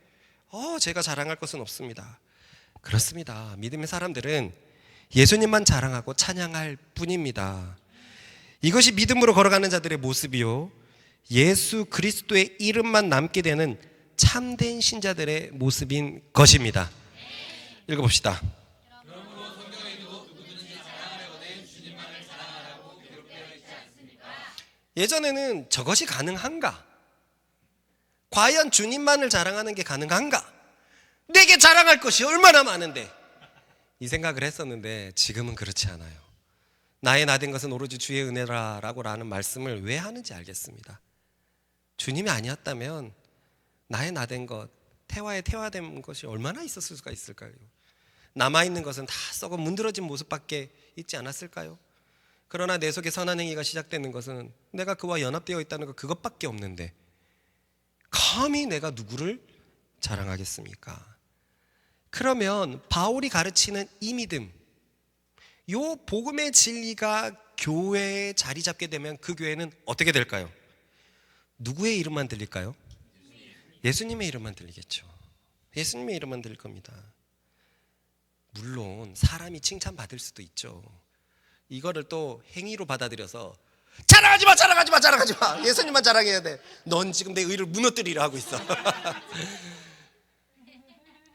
S1: 제가 자랑할 것은 없습니다. 그렇습니다. 믿음의 사람들은 예수님만 자랑하고 찬양할 뿐입니다. 이것이 믿음으로 걸어가는 자들의 모습이요, 예수 그리스도의 이름만 남게 되는 참된 신자들의 모습인 것입니다. 읽어봅시다. 예전에는 저것이 가능한가? 과연 주님만을 자랑하는 게 가능한가? 내게 자랑할 것이 얼마나 많은데, 이 생각을 했었는데 지금은 그렇지 않아요. 나의 나된 것은 오로지 주의 은혜라라고 라는 말씀을 왜 하는지 알겠습니다. 주님이 아니었다면 나의 나된 것, 태화된 것이 얼마나 있었을 수가 있을까요? 남아있는 것은 다 썩어 문드러진 모습밖에 있지 않았을까요? 그러나 내 속에 선한 행위가 시작되는 것은 내가 그와 연합되어 있다는 것, 그것밖에 없는데 감히 내가 누구를 자랑하겠습니까? 그러면 바울이 가르치는 이 믿음, 요 복음의 진리가 교회에 자리 잡게 되면 그 교회는 어떻게 될까요? 누구의 이름만 들릴까요? 예수님의 이름만 들리겠죠. 예수님의 이름만 들릴 겁니다. 물론 사람이 칭찬받을 수도 있죠. 이거를 또 행위로 받아들여서 자랑하지 마. 예수님만 자랑해야 돼. 넌 지금 내 의를 무너뜨리려 하고 있어.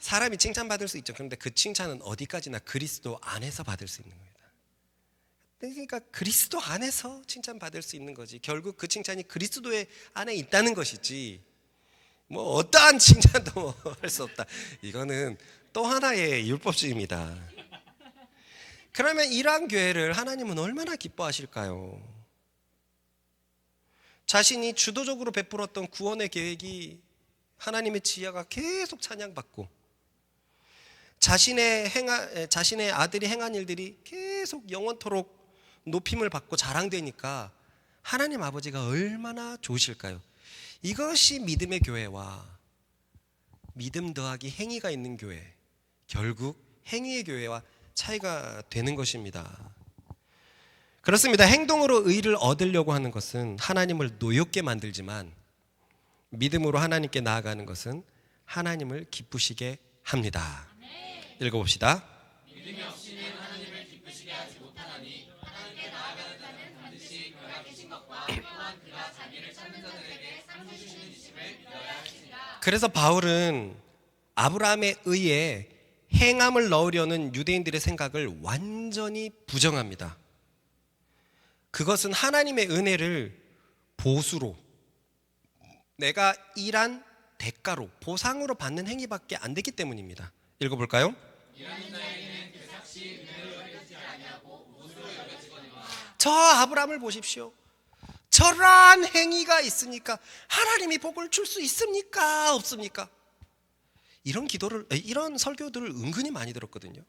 S1: 사람이 칭찬받을 수 있죠. 그런데 그 칭찬은 어디까지나 그리스도 안에서 받을 수 있는 겁니다. 그러니까 그리스도 안에서 칭찬받을 수 있는 거지. 결국 그 칭찬이 그리스도의 안에 있다는 것이지, 뭐 어떠한 칭찬도 할 수 없다. 이거는 또 하나의 율법주의입니다. 그러면 이러한 교회를 하나님은 얼마나 기뻐하실까요? 자신이 주도적으로 베풀었던 구원의 계획이, 하나님의 지혜가 계속 찬양받고 자신의 아들이 행한 일들이 계속 영원토록 높임을 받고 자랑되니까 하나님 아버지가 얼마나 좋으실까요? 이것이 믿음의 교회와 믿음 더하기 행위가 있는 교회, 결국 행위의 교회와 차이가 되는 것입니다. 그렇습니다. 행동으로 의를 얻으려고 하는 것은 하나님을 노엽게 만들지만 믿음으로 하나님께 나아가는 것은 하나님을 기쁘시게 합니다. 읽어봅시다.
S2: 믿음이 없이는 하나님을 기쁘시게 하지 못하나니 하나님께 나아가는 자는 반드시 그가 계신 것과 또한 그가 자기를 찾는 자들에게 상 주시는 이심을 믿어야 할지니라.
S1: 그래서 바울은 아브라함에 의해 행함을 넣으려는 유대인들의 생각을 완전히 부정합니다. 그것은 하나님의 은혜를 보수로, 내가 일한 대가로, 보상으로 받는 행위밖에 안 되기 때문입니다. 읽어볼까요? 저 아브라함을 보십시오. 저러한 행위가 있으니까 하나님이 복을 줄 수 있습니까? 없습니까? 이런 설교들을 은근히 많이 들었거든요.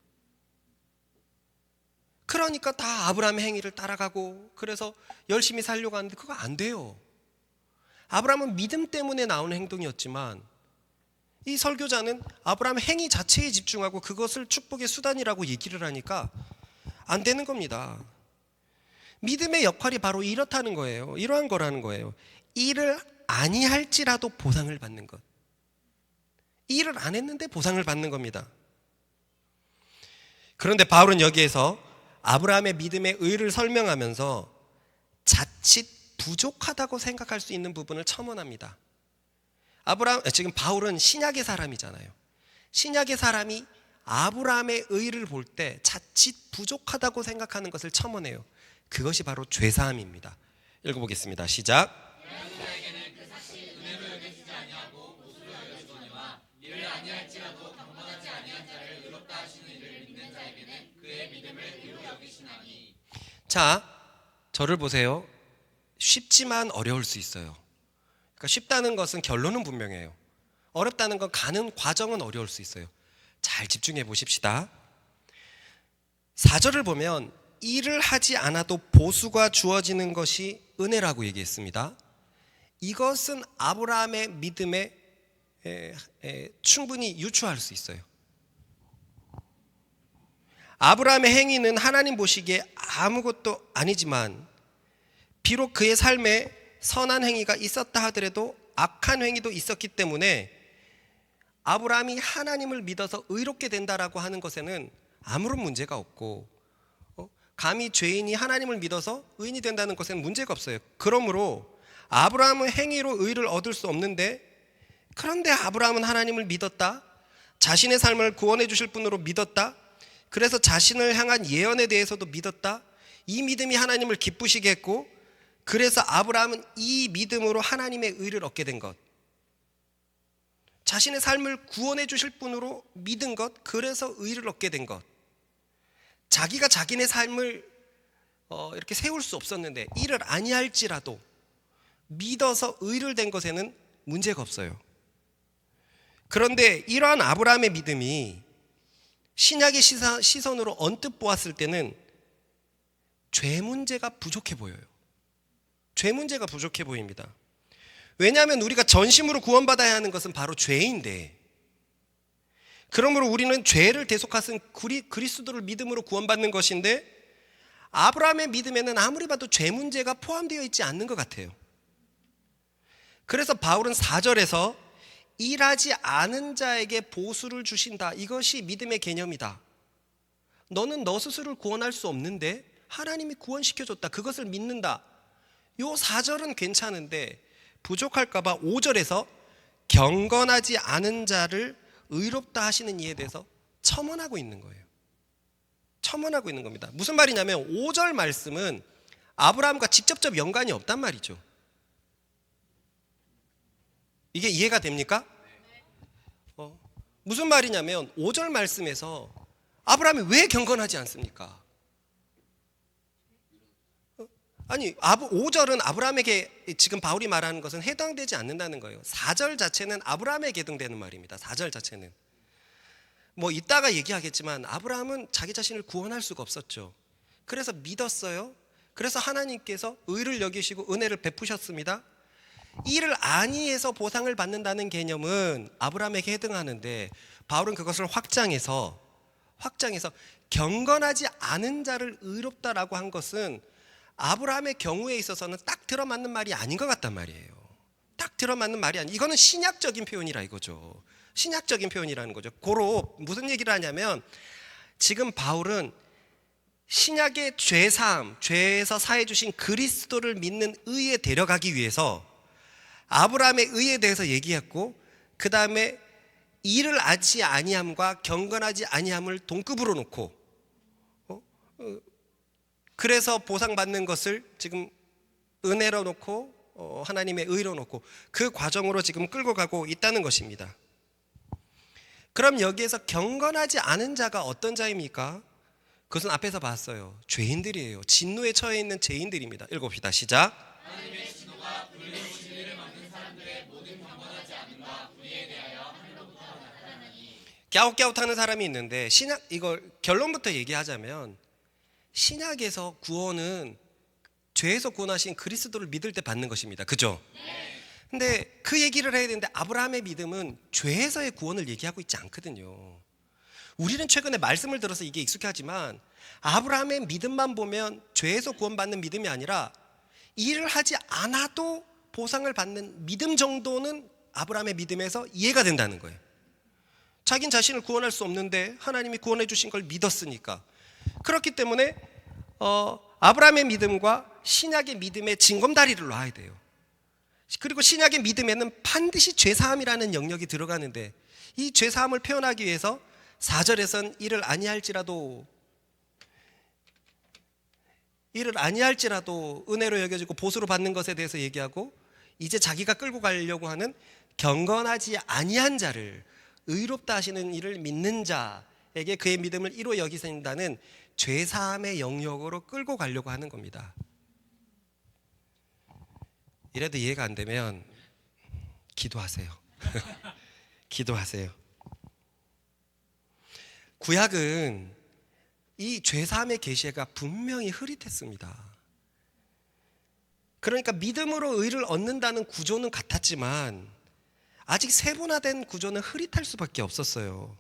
S1: 그러니까 다 아브라함의 행위를 따라가고 그래서 열심히 살려고 하는데 그거 안 돼요. 아브라함은 믿음 때문에 나오는 행동이었지만 이 설교자는 아브라함의 행위 자체에 집중하고 그것을 축복의 수단이라고 얘기를 하니까 안 되는 겁니다. 믿음의 역할이 바로 이렇다는 거예요. 이러한 거라는 거예요. 일을 아니할지라도 보상을 받는 것. 일을 안 했는데 보상을 받는 겁니다. 그런데 바울은 여기에서 아브라함의 믿음의 의를 설명하면서 자칫 부족하다고 생각할 수 있는 부분을 첨언합니다. 지금 바울은 신약의 사람이잖아요. 신약의 사람이 아브라함의 의를 볼 때 자칫 부족하다고 생각하는 것을 첨언해요. 그것이 바로 죄사함입니다. 읽어보겠습니다. 시작. 자, 저를 보세요. 쉽지만 어려울 수 있어요. 그러니까 쉽다는 것은 결론은 분명해요. 어렵다는 건 가는 과정은 어려울 수 있어요. 잘 집중해 보십시다. 4절을 보면 일을 하지 않아도 보수가 주어지는 것이 은혜라고 얘기했습니다. 이것은 아브라함의 믿음에 충분히 유추할 수 있어요. 아브라함의 행위는 하나님 보시기에 아무것도 아니지만 비록 그의 삶에 선한 행위가 있었다 하더라도 악한 행위도 있었기 때문에 아브라함이 하나님을 믿어서 의롭게 된다라고 하는 것에는 아무런 문제가 없고 감히 죄인이 하나님을 믿어서 의인이 된다는 것에는 문제가 없어요. 그러므로 아브라함은 행위로 의를 얻을 수 없는데 그런데 아브라함은 하나님을 믿었다. 자신의 삶을 구원해 주실 분으로 믿었다. 그래서 자신을 향한 예언에 대해서도 믿었다. 이 믿음이 하나님을 기쁘시게 했고 그래서 아브라함은 이 믿음으로 하나님의 의를 얻게 된 것. 자신의 삶을 구원해 주실 분으로 믿은 것. 그래서 의를 얻게 된 것. 자기가 자기네 삶을 이렇게 세울 수 없었는데 일을 아니할지라도 믿어서 의를 된 것에는 문제가 없어요. 그런데 이러한 아브라함의 믿음이 신약의 시선으로 언뜻 보았을 때는 죄 문제가 부족해 보여요. 죄 문제가 부족해 보입니다. 왜냐하면 우리가 전심으로 구원받아야 하는 것은 바로 죄인데 그러므로 우리는 죄를 대속하신 그리스도를 믿음으로 구원받는 것인데 아브라함의 믿음에는 아무리 봐도 죄 문제가 포함되어 있지 않는 것 같아요. 그래서 바울은 4절에서 일하지 않은 자에게 보수를 주신다. 이것이 믿음의 개념이다. 너는 너 스스로를 구원할 수 없는데 하나님이 구원시켜줬다. 그것을 믿는다. 요 4절은 괜찮은데 부족할까 봐 5절에서 경건하지 않은 자를 의롭다 하시는 이에 대해서 첨언하고 있는 거예요. 첨언하고 있는 겁니다. 무슨 말이냐면 5절 말씀은 아브라함과 직접적 연관이 없단 말이죠. 이게 이해가 됩니까? 무슨 말이냐면 5절 말씀에서 아브라함이 왜 경건하지 않습니까? 아니 5절은 아브라함에게 지금 바울이 말하는 것은 해당되지 않는다는 거예요. 4절 자체는 아브라함에게 해당되는 말입니다. 4절 자체는 뭐 이따가 얘기하겠지만 아브라함은 자기 자신을 구원할 수가 없었죠. 그래서 믿었어요. 그래서 하나님께서 의를 여기시고 은혜를 베푸셨습니다. 일을 아니해서 보상을 받는다는 개념은 아브라함에게 해당하는데 바울은 그것을 확장해서 경건하지 않은 자를 의롭다라고 한 것은 아브라함의 경우에 있어서는 딱 들어맞는 말이 아닌 것 같단 말이에요. 딱 들어맞는 말이 아니. 이거는 신약적인 표현이라 이거죠. 신약적인 표현이라는 거죠. 고로 무슨 얘기를 하냐면 지금 바울은 신약의 죄사함, 죄에서 사해 주신 그리스도를 믿는 의에 데려가기 위해서 아브라함의 의에 대해서 얘기했고, 그 다음에 이를 하지 아니함과 경건하지 아니함을 동급으로 놓고 그래서 보상받는 것을 지금 은혜로 놓고 하나님의 의로 놓고 그 과정으로 지금 끌고 가고 있다는 것입니다. 그럼 여기에서 경건하지 않은 자가 어떤 자입니까? 그것은 앞에서 봤어요. 죄인들이에요. 진노에 처해 있는 죄인들입니다. 읽읍시다. 시작.
S2: 하나님의 진노가 불의로 진리를 막는 사람들의 모든 경건하지 않음과 불의에 대하여 하늘로부터 나타나니.
S1: 갸웃갸웃하는 사람이 있는데 신약 이걸 결론부터 얘기하자면 신약에서 구원은 죄에서 구원하신 그리스도를 믿을 때 받는 것입니다. 그죠? 근데 그 얘기를 해야 되는데 아브라함의 믿음은 죄에서의 구원을 얘기하고 있지 않거든요. 우리는 최근에 말씀을 들어서 이게 익숙하지만 아브라함의 믿음만 보면 죄에서 구원받는 믿음이 아니라 일을 하지 않아도 보상을 받는 믿음 정도는 아브라함의 믿음에서 이해가 된다는 거예요. 자긴 자신을 구원할 수 없는데 하나님이 구원해 주신 걸 믿었으니까. 그렇기 때문에 아브라함의 믿음과 신약의 믿음의 징검다리를 놔야 돼요. 그리고 신약의 믿음에는 반드시 죄사함이라는 영역이 들어가는데 이 죄사함을 표현하기 위해서 4절에선 이를 아니할지라도 은혜로 여겨지고 보수로 받는 것에 대해서 얘기하고, 이제 자기가 끌고 가려고 하는 경건하지 아니한 자를 의롭다 하시는 이를 믿는 자에게 그의 믿음을 이로 여기신다는 죄사함의 영역으로 끌고 가려고 하는 겁니다. 이래도 이해가 안 되면 기도하세요. 기도하세요. 구약은 이 죄사함의 계시가 분명히 흐릿했습니다. 그러니까 믿음으로 의를 얻는다는 구조는 같았지만 아직 세분화된 구조는 흐릿할 수밖에 없었어요.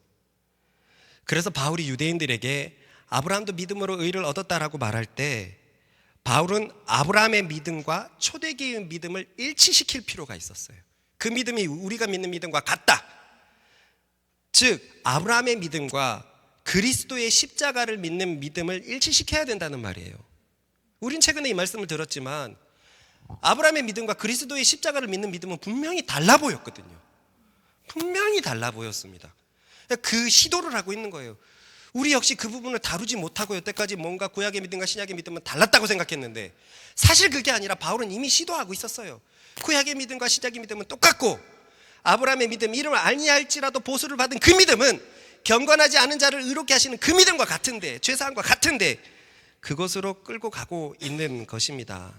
S1: 그래서 바울이 유대인들에게 아브라함도 믿음으로 의를 얻었다라고 말할 때 바울은 아브라함의 믿음과 초대교회의 믿음을 일치시킬 필요가 있었어요. 그 믿음이 우리가 믿는 믿음과 같다. 즉 아브라함의 믿음과 그리스도의 십자가를 믿는 믿음을 일치시켜야 된다는 말이에요. 우린 최근에 이 말씀을 들었지만 아브라함의 믿음과 그리스도의 십자가를 믿는 믿음은 분명히 달라 보였거든요. 분명히 달라 보였습니다. 그 시도를 하고 있는 거예요. 우리 역시 그 부분을 다루지 못하고 여태까지 뭔가 구약의 믿음과 신약의 믿음은 달랐다고 생각했는데 사실 그게 아니라 바울은 이미 시도하고 있었어요. 구약의 믿음과 신약의 믿음은 똑같고 아브라함의 믿음, 이름을 아니할지라도 보수를 받은 그 믿음은 경건하지 않은 자를 의롭게 하시는 그 믿음과 같은데, 죄사함과 같은데 그것으로 끌고 가고 있는 것입니다.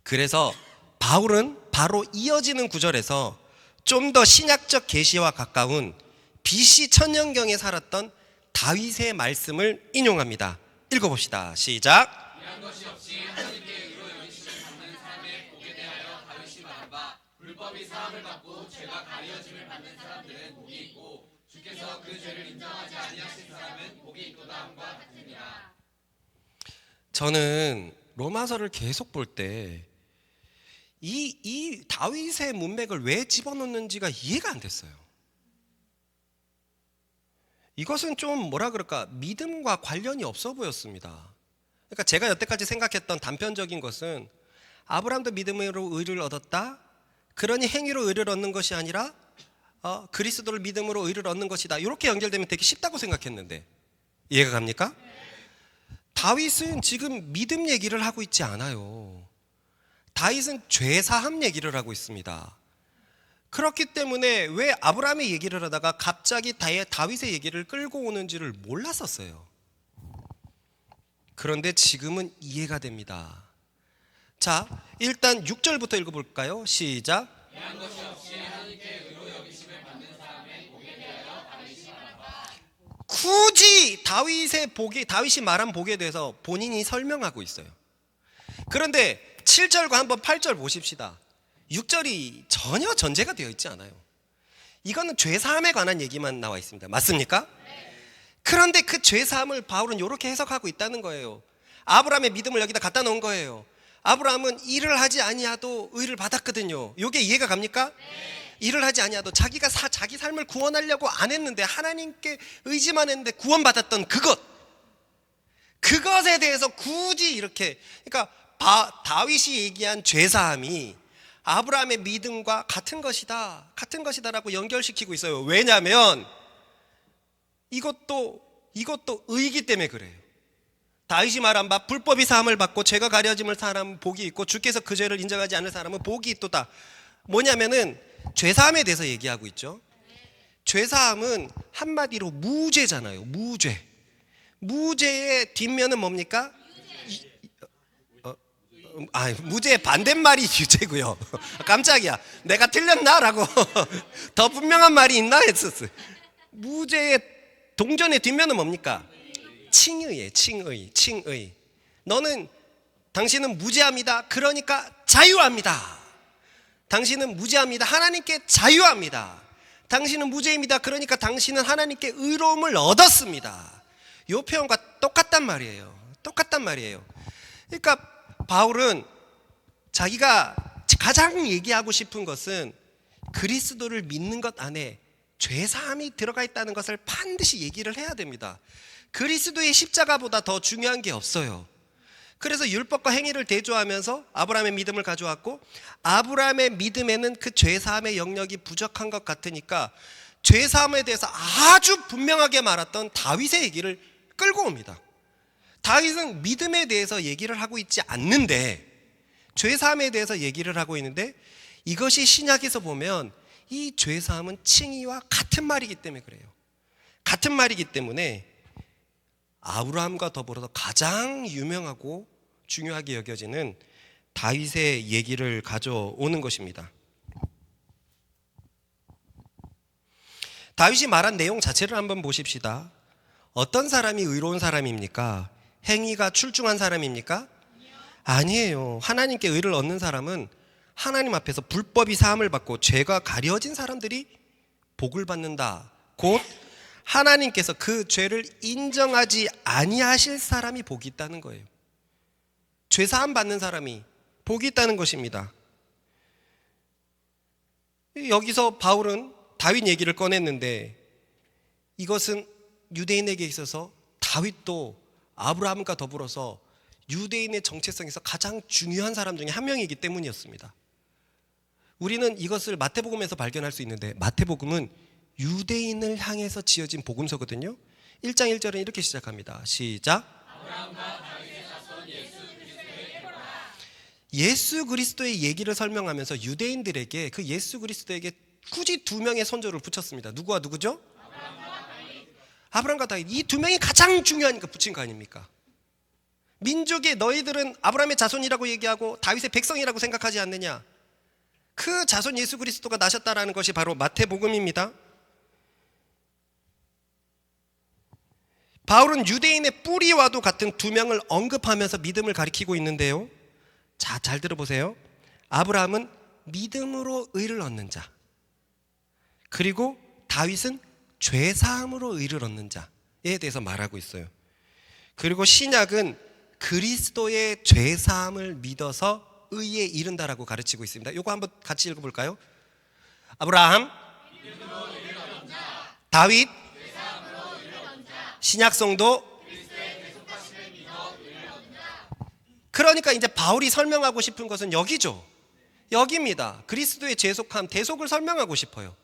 S1: 그래서 바울은 바로 이어지는 구절에서 좀 더 신약적 계시와 가까운 BC 천년경에 살았던 다윗의 말씀을 인용합니다. 읽어봅시다. 시작.
S2: 이한 것이 없이 하나님께 의로 여기심을 받는 사람의 복에 대하여 다윗이 말한 바, 불법이 사함을 받고 죄가 가려짐을 받는 사람들은 복이 있고 주께서 그 죄를 인정하지 아니하신 사람은 복이 있도다 함과 같으니라.
S1: 저는 로마서를 계속 볼 때 이 다윗의 문맥을 왜 집어넣는지가 이해가 안 됐어요. 이것은 좀 뭐라 그럴까, 믿음과 관련이 없어 보였습니다. 그러니까 제가 여태까지 생각했던 단편적인 것은 아브라함도 믿음으로 의를 얻었다, 그러니 행위로 의를 얻는 것이 아니라 그리스도를 믿음으로 의를 얻는 것이다, 이렇게 연결되면 되게 쉽다고 생각했는데 이해가 갑니까? 다윗은 지금 믿음 얘기를 하고 있지 않아요. 다윗은 죄사함 얘기를 하고 있습니다. 그렇기 때문에 왜 아브라함의 얘기를 하다가 갑자기 다윗의 얘기를 끌고 오는지를 몰랐었어요. 그런데 지금은 이해가 됩니다. 자, 일단 6절부터 읽어볼까요? 시작.
S2: 이한 것이 없이 하나님께 의로 여기심을 받는 사람의 복에 대하여 다윗이 말한 바.
S1: 굳이 다윗이 말한 복에 대해서 본인이 설명하고 있어요. 그런데 7절과 한번 8절 보십시다. 6절이 전혀 전제가 되어 있지 않아요. 이거는 죄사함에 관한 얘기만 나와 있습니다. 맞습니까? 그런데 그 죄사함을 바울은 이렇게 해석하고 있다는 거예요. 아브라함의 믿음을 여기다 갖다 놓은 거예요. 아브라함은 일을 하지 아니하도 의를 받았거든요. 이게 이해가 갑니까? 일을 하지 아니하도 자기가 자기 삶을 구원하려고 안 했는데 하나님께 의지만 했는데 구원받았던 그것에 대해서 굳이 이렇게, 그러니까 다윗이 얘기한 죄사함이 아브라함의 믿음과 같은 것이다라고 연결시키고 있어요. 왜냐하면 이것도 의이기 때문에 그래요. 다윗이 말한 바 불법이 사함을 받고 죄가 가려짐을 사람은 복이 있고 주께서 그 죄를 인정하지 않을 사람은 복이 있도다. 뭐냐면은 죄사함에 대해서 얘기하고 있죠. 죄사함은 한마디로 무죄잖아요. 무죄의 뒷면은 뭡니까? 무죄의 반대말이 유죄고요. 깜짝이야, 내가 틀렸나라고 더 분명한 말이 있나 했었어. 무죄의 동전의 뒷면은 뭡니까? 칭의에 칭의. 당신은 무죄합니다. 그러니까 자유합니다. 당신은 무죄합니다. 하나님께 자유합니다. 당신은 무죄입니다. 그러니까 당신은 하나님께 의로움을 얻었습니다. 이 표현과 똑같단 말이에요. 그러니까 바울은 자기가 가장 얘기하고 싶은 것은 그리스도를 믿는 것 안에 죄사함이 들어가 있다는 것을 반드시 얘기를 해야 됩니다. 그리스도의 십자가보다 더 중요한 게 없어요. 그래서 율법과 행위를 대조하면서 아브라함의 믿음을 가져왔고, 아브라함의 믿음에는 그 죄사함의 영역이 부족한 것 같으니까 죄사함에 대해서 아주 분명하게 말했던 다윗의 얘기를 끌고 옵니다. 다윗은 믿음에 대해서 얘기를 하고 있지 않는데 죄사함에 대해서 얘기를 하고 있는데, 이것이 신약에서 보면 이 죄사함은 칭의와 같은 말이기 때문에 그래요. 같은 말이기 때문에 아브라함과 더불어서 가장 유명하고 중요하게 여겨지는 다윗의 얘기를 가져오는 것입니다. 다윗이 말한 내용 자체를 한번 보십시다. 어떤 사람이 의로운 사람입니까? 행위가 출중한 사람입니까? 아니에요. 하나님께 의를 얻는 사람은 하나님 앞에서 불법이 사함을 받고 죄가 가려진 사람들이 복을 받는다. 곧 하나님께서 그 죄를 인정하지 아니하실 사람이 복이 있다는 거예요. 죄 사함 받는 사람이 복이 있다는 것입니다. 여기서 바울은 다윗 얘기를 꺼냈는데, 이것은 유대인에게 있어서 다윗도 아브라함과 더불어서 유대인의 정체성에서 가장 중요한 사람 중에 한 명이기 때문이었습니다. 우리는 이것을 마태복음에서 발견할 수 있는데, 마태복음은 유대인을 향해서 지어진 복음서거든요. 1장 1절은 이렇게 시작합니다. 시작. 예수 그리스도의 얘기를 설명하면서 유대인들에게, 그 예수 그리스도에게 굳이 두 명의 선조를 붙였습니다. 누구와 누구죠? 아브라함과 다윗. 이 두 명이 가장 중요하니까 붙인 거 아닙니까? 민족의 너희들은 아브라함의 자손이라고 얘기하고 다윗의 백성이라고 생각하지 않느냐? 그 자손 예수 그리스도가 나셨다라는 것이 바로 마태복음입니다. 바울은 유대인의 뿌리와도 같은 두 명을 언급하면서 믿음을 가리키고 있는데요. 자, 잘 들어보세요. 아브라함은 믿음으로 의를 얻는 자, 그리고 다윗은 죄사함으로 의를 얻는 자에 대해서 말하고 있어요. 그리고 신약은 그리스도의 죄사함을 믿어서 의에 이른다라고 가르치고 있습니다. 이거 한번 같이 읽어볼까요? 아브라함, 다윗, 신약 성도. 그러니까 이제 바울이 설명하고 싶은 것은 여기죠. 여기입니다. 그리스도의 죄속함, 대속을 설명하고 싶어요.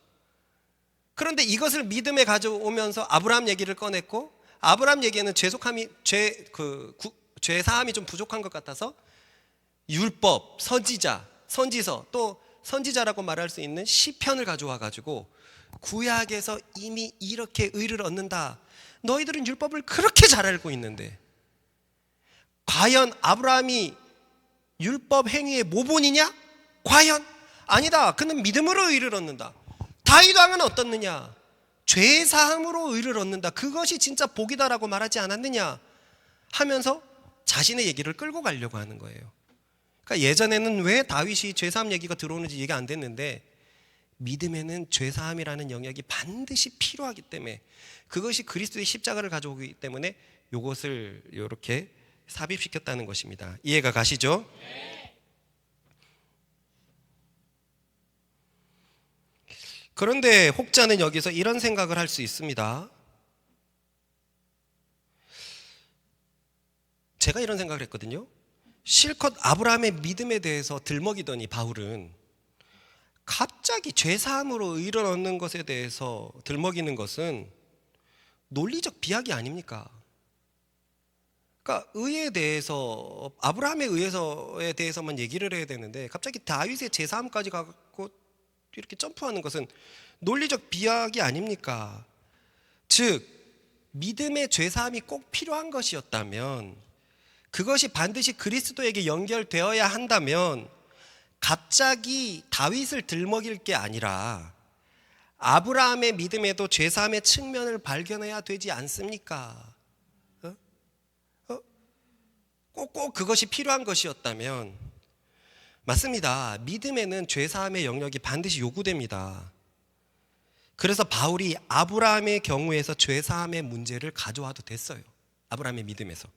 S1: 그런데 이것을 믿음에 가져오면서 아브라함 얘기를 꺼냈고, 아브라함 얘기에는 죄속함이 죄 사함이 좀 부족한 것 같아서 율법, 선지서, 또 선지자라고 말할 수 있는 시편을 가져와 가지고 구약에서 이미 이렇게 의를 얻는다. 너희들은 율법을 그렇게 잘 알고 있는데 과연 아브라함이 율법 행위의 모본이냐? 과연 아니다. 그는 믿음으로 의를 얻는다. 다윗 왕은 어떻느냐? 죄 사함으로 의를 얻는다. 그것이 진짜 복이다라고 말하지 않았느냐 하면서 자신의 얘기를 끌고 가려고 하는 거예요. 그러니까 예전에는 왜 다윗이 죄 사함 얘기가 들어오는지 얘기가 안 됐는데, 믿음에는 죄 사함이라는 영역이 반드시 필요하기 때문에, 그것이 그리스도의 십자가를 가져오기 때문에 이것을 이렇게 삽입시켰다는 것입니다. 이해가 가시죠? 그런데 혹자는 여기서 이런 생각을 할 수 있습니다. 제가 이런 생각을 했거든요. 실컷 아브라함의 믿음에 대해서 들먹이더니 바울은 갑자기 죄사함으로 의를 얻는 것에 대해서 들먹이는 것은 논리적 비약이 아닙니까? 그러니까 의에 대해서, 아브라함의 의에 대해서만 얘기를 해야 되는데 갑자기 다윗의 죄사함까지 갖고 이렇게 점프하는 것은 논리적 비약이 아닙니까? 즉 믿음의 죄사함이 꼭 필요한 것이었다면, 그것이 반드시 그리스도에게 연결되어야 한다면 갑자기 다윗을 들먹일 게 아니라 아브라함의 믿음에도 죄사함의 측면을 발견해야 되지 않습니까? 꼭 그것이 필요한 것이었다면, 맞습니다. 믿음에는 죄사함의 영역이 반드시 요구됩니다. 그래서 바울이 아브라함의 경우에서 죄사함의 문제를 가져와도 됐어요. 아브라함의 믿음에서.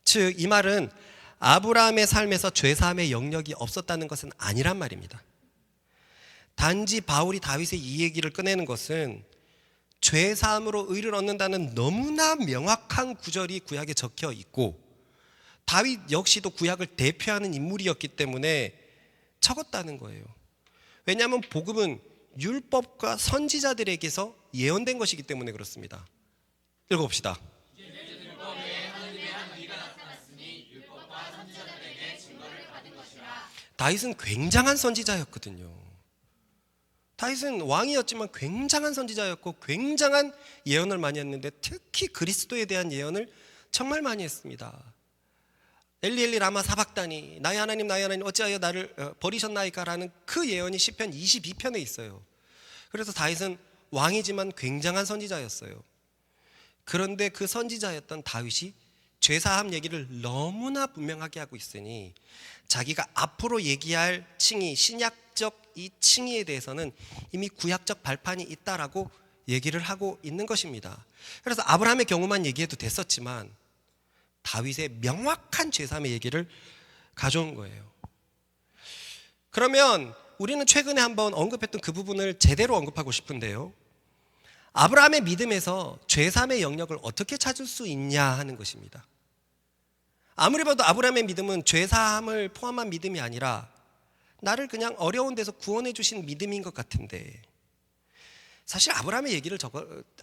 S1: 즉 이 말은 아브라함의 삶에서 죄사함의 영역이 없었다는 것은 아니란 말입니다. 단지 바울이 다윗의 이 얘기를 꺼내는 것은 죄사함으로 의를 얻는다는 너무나 명확한 구절이 구약에 적혀 있고 다윗 역시도 구약을 대표하는 인물이었기 때문에 적었다는 거예요. 왜냐하면 복음은 율법과 선지자들에게서 예언된 것이기 때문에 그렇습니다. 읽어봅시다. 다윗은 굉장한 선지자였거든요. 다윗은 왕이었지만 굉장한 선지자였고 굉장한 예언을 많이 했는데 특히 그리스도에 대한 예언을 정말 많이 했습니다. 엘리 엘리 라마 사박다니, 나의 하나님 어찌하여 나를 버리셨나이까 라는 그 예언이 시편 22편에 있어요. 그래서 다윗은 왕이지만 굉장한 선지자였어요. 그런데 그 선지자였던 다윗이 죄사함 얘기를 너무나 분명하게 하고 있으니 자기가 앞으로 얘기할 칭의, 신약적 이 칭의에 대해서는 이미 구약적 발판이 있다라고 얘기를 하고 있는 것입니다. 그래서 아브라함의 경우만 얘기해도 됐었지만 다윗의 명확한 죄사함의 얘기를 가져온 거예요. 그러면 우리는 최근에 한번 언급했던 그 부분을 제대로 언급하고 싶은데요. 아브라함의 믿음에서 죄사함의 영역을 어떻게 찾을 수 있냐 하는 것입니다. 아무리 봐도 아브라함의 믿음은 죄사함을 포함한 믿음이 아니라 나를 그냥 어려운 데서 구원해 주신 믿음인 것 같은데, 사실 아브라함의 얘기를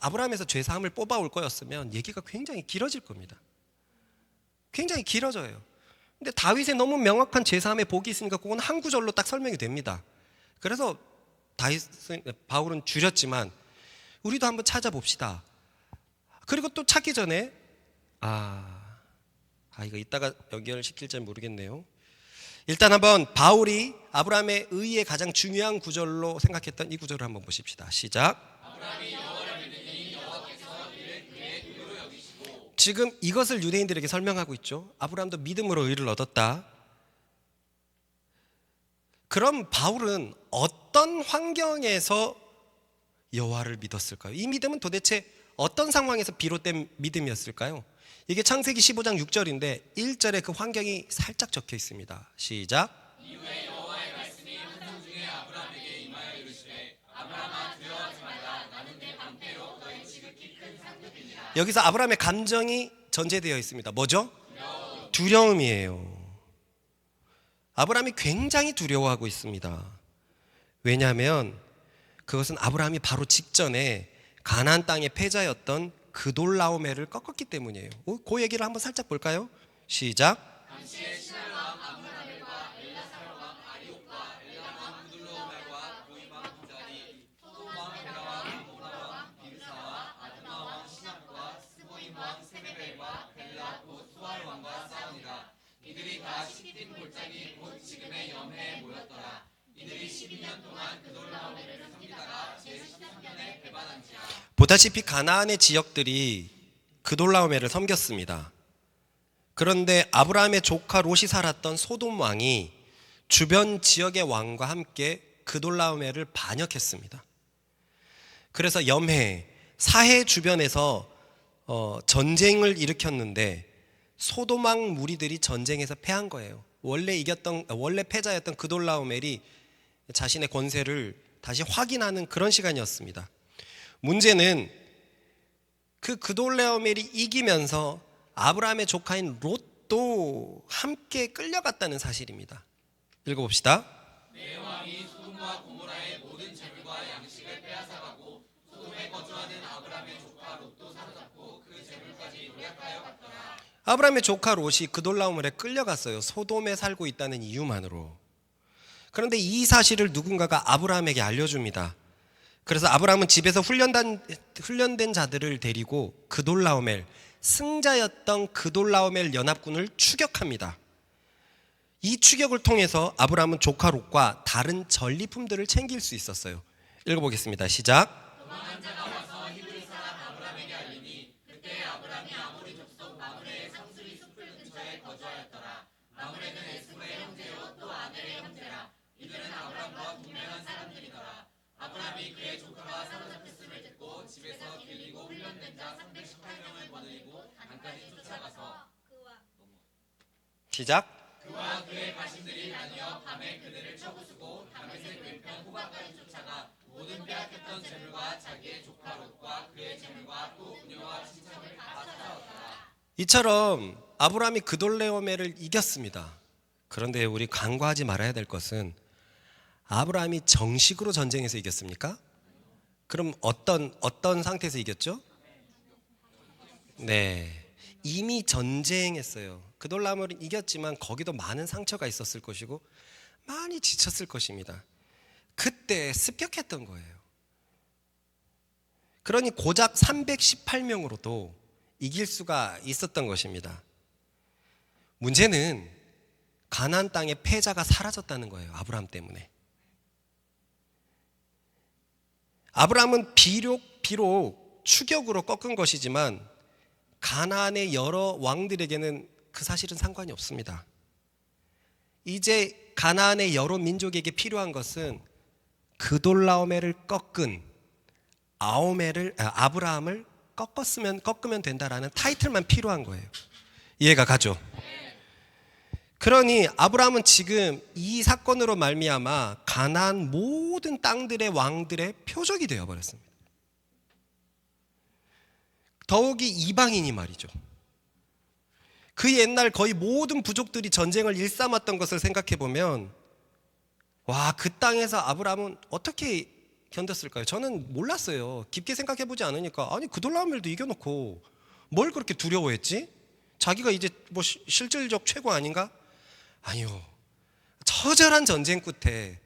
S1: 아브라함에서 죄사함을 뽑아올 거였으면 얘기가 굉장히 길어질 겁니다. 굉장히 길어져요. 근데 다윗의 너무 명확한 죄사함의 복이 있으니까 그건 한 구절로 딱 설명이 됩니다. 그래서 바울은 줄였지만 우리도 한번 찾아봅시다. 그리고 또 찾기 전에 이거 이따가 연결시킬지 모르겠네요. 일단 한번 바울이 아브라함의 의의 가장 중요한 구절로 생각했던 이 구절을 한번 보십시다. 시작. 아브라함이 여호와를 믿으니 여호와께서 이를 그의 의로 여기시고. 지금 이것을 유대인들에게 설명하고 있죠. 아브라함도 믿음으로 의를 얻었다. 그럼 바울은 어떤 환경에서 여호와를 믿었을까요? 이 믿음은 도대체 어떤 상황에서 비롯된 믿음이었을까요? 이게 창세기 15장 6절인데 1절에 그 환경이 살짝 적혀 있습니다. 시작. 이후에 여호와의 말씀이 환상 중에 아브라함에게 임하여 이르시되 아브라함아 두려워하지 말라 나는 네 방패요 너희 지극히 큰 상급이니라. 여기서 아브라함의 감정이 전제되어 있습니다. 뭐죠? 두려움이에요. 아브라함이 굉장히 두려워하고 있습니다. 왜냐하면 그것은 아브라함이 바로 직전에 가나안 땅의 패자였던 그돌라오메를 꺾었기 때문이에요. 그 얘기를 한번 살짝 볼까요? 시작. 당시에 신할 왕 암므라벨과 엘라사르 왕 아리옥과 엘람 왕 구둘로오멜과 고임 왕 부자리 소돔 왕 베라와 고모라 왕 비르사와 아드마 왕 시납과 스보임 왕 세메벨과 벨라 곧 소알 왕과 싸우니라. 이들이 다 시딤 골짜기 곧 지금의 염해에 모였더라. 이들이 12년 동안 그돌라오멜을 섬기다가 제13년에 배반한지라. 보다시피 가나안의 지역들이 그돌라오멜을 섬겼습니다. 그런데 아브라함의 조카 롯이 살았던 소돔 왕이 주변 지역의 왕과 함께 그돌라오멜을 반역했습니다. 그래서 염해, 사해 주변에서 전쟁을 일으켰는데 소돔왕 무리들이 전쟁에서 패한 거예요. 원래 패자였던 그돌라오멜이 자신의 권세를 다시 확인하는 그런 시간이었습니다. 문제는 그 그돌라오멜이 이기면서 아브라함의 조카인 롯도 함께 끌려갔다는 사실입니다. 읽어봅시다.
S2: 내 왕이 소돔과 고모라의 모든 재물과 양식을 빼앗아가고 소돔에 거주하는 아브라함의 조카 롯도 사로잡고 그 재물까지 노략하여 갔더라.
S1: 아브라함의 조카 롯이 그돌라오멜에 끌려갔어요. 소돔에 살고 있다는 이유만으로. 그런데 이 사실을 누군가가 아브라함에게 알려줍니다. 그래서 아브라함은 집에서 훈련된 자들을 데리고 그돌라오멜, 승자였던 그돌라오멜 연합군을 추격합니다. 이 추격을 통해서 아브라함은 조카 롯과 다른 전리품들을 챙길 수 있었어요. 읽어보겠습니다. 시작.
S2: 도망한 자가 와서 히브리 사람 아브라함에게 알리니 그때 아브라함이 아모리 족속 마므레의 상수리 숲을 근처에 거주하였더라. 마므레는 에스로의 형제요 또 아델의 형제라. 이들은 아브라함과 동맹한 사람들이더라. 아브라함이 그의 조카가 사로잡혔음을 듣고 집에서 길리고 훈련된 자 318명을 거느리고 단까지 쫓아가서
S1: 시작.
S2: 그와 그의 가신들이 나뉘어 밤에 그들을 쳐부수고 다메섹 왼편 호박까지 쫓아가 모든 빼앗겼던 재물과 자기의 조카 롯과 그의 재물과 또 부녀와 친척을 다 찾아왔더라.
S1: 이처럼 아브라함이 그돌라오멜을 이겼습니다. 그런데 우리 간과하지 말아야 될 것은 아브라함이 정식으로 전쟁에서 이겼습니까? 그럼 어떤 상태에서 이겼죠? 네, 이미 전쟁했어요. 그돌라오멜은 이겼지만 거기도 많은 상처가 있었을 것이고 많이 지쳤을 것입니다. 그때 습격했던 거예요. 그러니 고작 318명으로도 이길 수가 있었던 것입니다. 문제는 가나안 땅의 패자가 사라졌다는 거예요. 아브라함 때문에. 아브라함은 비록 추격으로 꺾은 것이지만 가나안의 여러 왕들에게는 그 사실은 상관이 없습니다. 이제 가나안의 여러 민족에게 필요한 것은 그돌라오멜을 꺾은 아브라함을 꺾으면 된다라는 타이틀만 필요한 거예요. 이해가 가죠? 그러니 아브라함은 지금 이 사건으로 말미암아 가나안 모든 땅들의 왕들의 표적이 되어버렸습니다. 더욱이 이방인이 말이죠. 그 옛날 거의 모든 부족들이 전쟁을 일삼았던 것을 생각해보면 와, 그 땅에서 아브라함은 어떻게 견뎠을까요? 저는 몰랐어요. 깊게 생각해보지 않으니까 아니 그돌라오멜도 이겨놓고 뭘 그렇게 두려워했지? 자기가 이제 뭐 실질적 최고 아닌가? 아니요. 처절한 전쟁 끝에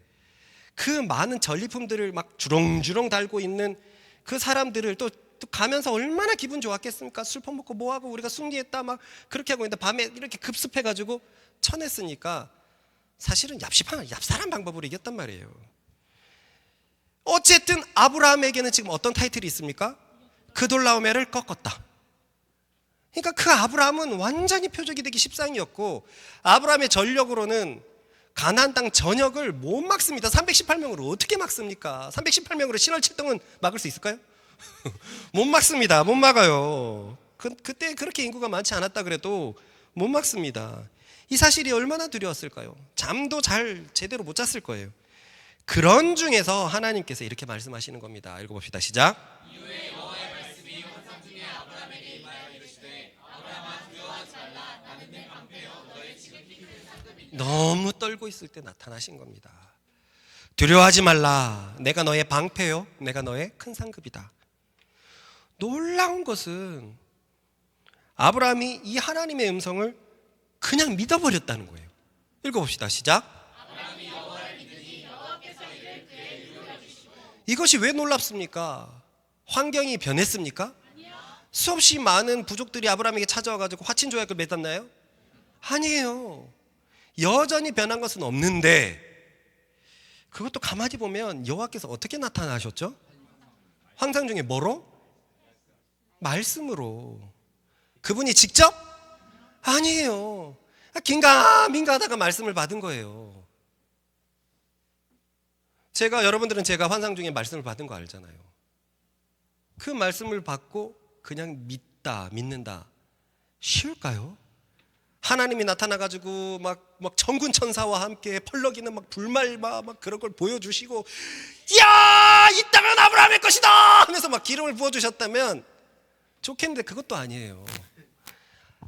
S1: 그 많은 전리품들을 막 주렁주렁 달고 있는 그 사람들을 또 가면서 얼마나 기분 좋았겠습니까? 술 퍼먹고 뭐하고 우리가 승리했다 막 그렇게 하고 있는데 밤에 이렇게 급습해가지고 쳐냈으니까 사실은 얍삽한 방법으로 이겼단 말이에요. 어쨌든 아브라함에게는 지금 어떤 타이틀이 있습니까? 그돌라오멜을 꺾었다. 그러니까 그 아브라함은 완전히 표적이 되기 십상이었고 아브라함의 전력으로는 가나안 땅 전역을 못 막습니다. 318명으로 어떻게 막습니까? 318명으로 신월칠동은 막을 수 있을까요? 못 막습니다. 못 막아요. 그때 그렇게 인구가 많지 않았다 그래도 못 막습니다. 이 사실이 얼마나 두려웠을까요? 잠도 잘 제대로 못 잤을 거예요. 그런 중에서 하나님께서 이렇게 말씀하시는 겁니다. 읽어봅시다. 시작.
S2: 이후에 여호와의 말씀이 환상 중에 아브라함에게 임하여 이르시되 아브라함아 두려워하지 말라. 나는 내 방패요 너의 지극히 큰 상급이니라.
S1: 너무 떨고 있을 때 나타나신 겁니다. 두려워하지 말라. 내가 너의 방패요. 내가 너의 큰 상급이다. 놀라운 것은 아브라함이 이 하나님의 음성을 그냥 믿어버렸다는 거예요. 읽어봅시다. 시작. 이것이 왜 놀랍습니까? 환경이 변했습니까? 수없이 많은 부족들이 아브라함에게 찾아와가지고 화친 조약을 맺었나요? 아니에요. 여전히 변한 것은 없는데 그것도 가만히 보면 여호와께서 어떻게 나타나셨죠? 환상 중에 뭐로? 말씀으로. 그분이 직접? 아니에요. 긴가민가 하다가 말씀을 받은 거예요. 여러분들은 제가 환상 중에 말씀을 받은 거 알잖아요. 그 말씀을 받고 그냥 믿는다. 쉬울까요? 하나님이 나타나가지고 막 천군 천사와 함께 펄럭이는 막 불말마 막 그런 걸 보여주시고, 야, 이 땅은 아브라함의 것이다 하면서 막 기름을 부어주셨다면 좋겠는데 그것도 아니에요.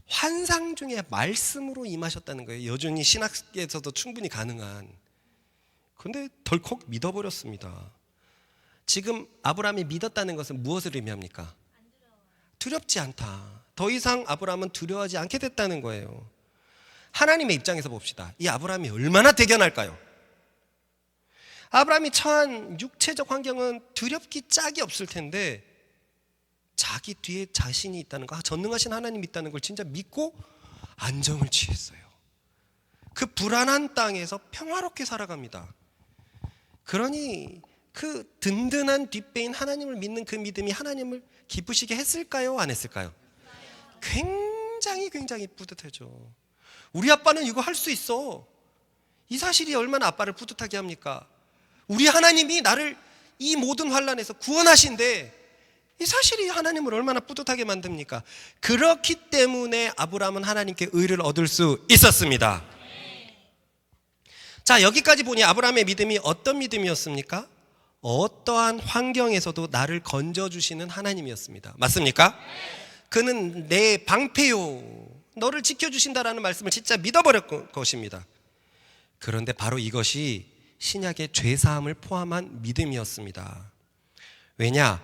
S1: 환상 중에 말씀으로 임하셨다는 거예요. 여전히 신학에서도 충분히 가능한. 근데 덜컥 믿어버렸습니다. 지금 아브라함이 믿었다는 것은 무엇을 의미합니까? 두렵지 않다. 더 이상 아브라함은 두려워하지 않게 됐다는 거예요. 하나님의 입장에서 봅시다. 이 아브라함이 얼마나 대견할까요? 아브라함이 처한 육체적 환경은 두렵기 짝이 없을 텐데 자기 뒤에 자신이 있다는 거, 전능하신 하나님이 있다는 걸 진짜 믿고 안정을 취했어요. 그 불안한 땅에서 평화롭게 살아갑니다. 그러니 그 든든한 뒷배인 하나님을 믿는 그 믿음이 하나님을 기쁘시게 했을까요? 안 했을까요? 굉장히 뿌듯해져. 우리 아빠는 이거 할 수 있어. 이 사실이 얼마나 아빠를 뿌듯하게 합니까? 우리 하나님이 나를 이 모든 환난에서 구원하신대. 이 사실이 하나님을 얼마나 뿌듯하게 만듭니까? 그렇기 때문에 아브라함은 하나님께 의를 얻을 수 있었습니다. 자, 여기까지 보니 아브라함의 믿음이 어떤 믿음이었습니까? 어떠한 환경에서도 나를 건져주시는 하나님이었습니다. 맞습니까? 그는 내 방패요, 너를 지켜주신다라는 말씀을 진짜 믿어버렸을 것입니다. 그런데 바로 이것이 신약의 죄사함을 포함한 믿음이었습니다. 왜냐?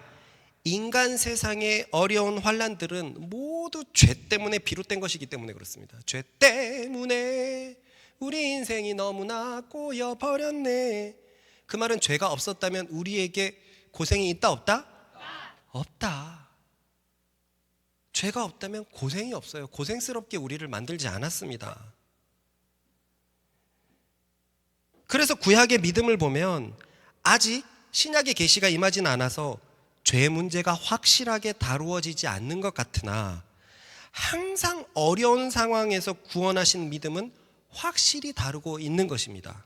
S1: 인간 세상의 어려운 환난들은 모두 죄 때문에 비롯된 것이기 때문에 그렇습니다. 죄 때문에 우리 인생이 너무나 꼬여버렸네. 그 말은 죄가 없었다면 우리에게 고생이 있다 없다? 없다. 죄가 없다면 고생이 없어요. 고생스럽게 우리를 만들지 않았습니다. 그래서 구약의 믿음을 보면 아직 신약의 계시가 임하진 않아서 죄 문제가 확실하게 다루어지지 않는 것 같으나 항상 어려운 상황에서 구원하신 믿음은 확실히 다루고 있는 것입니다.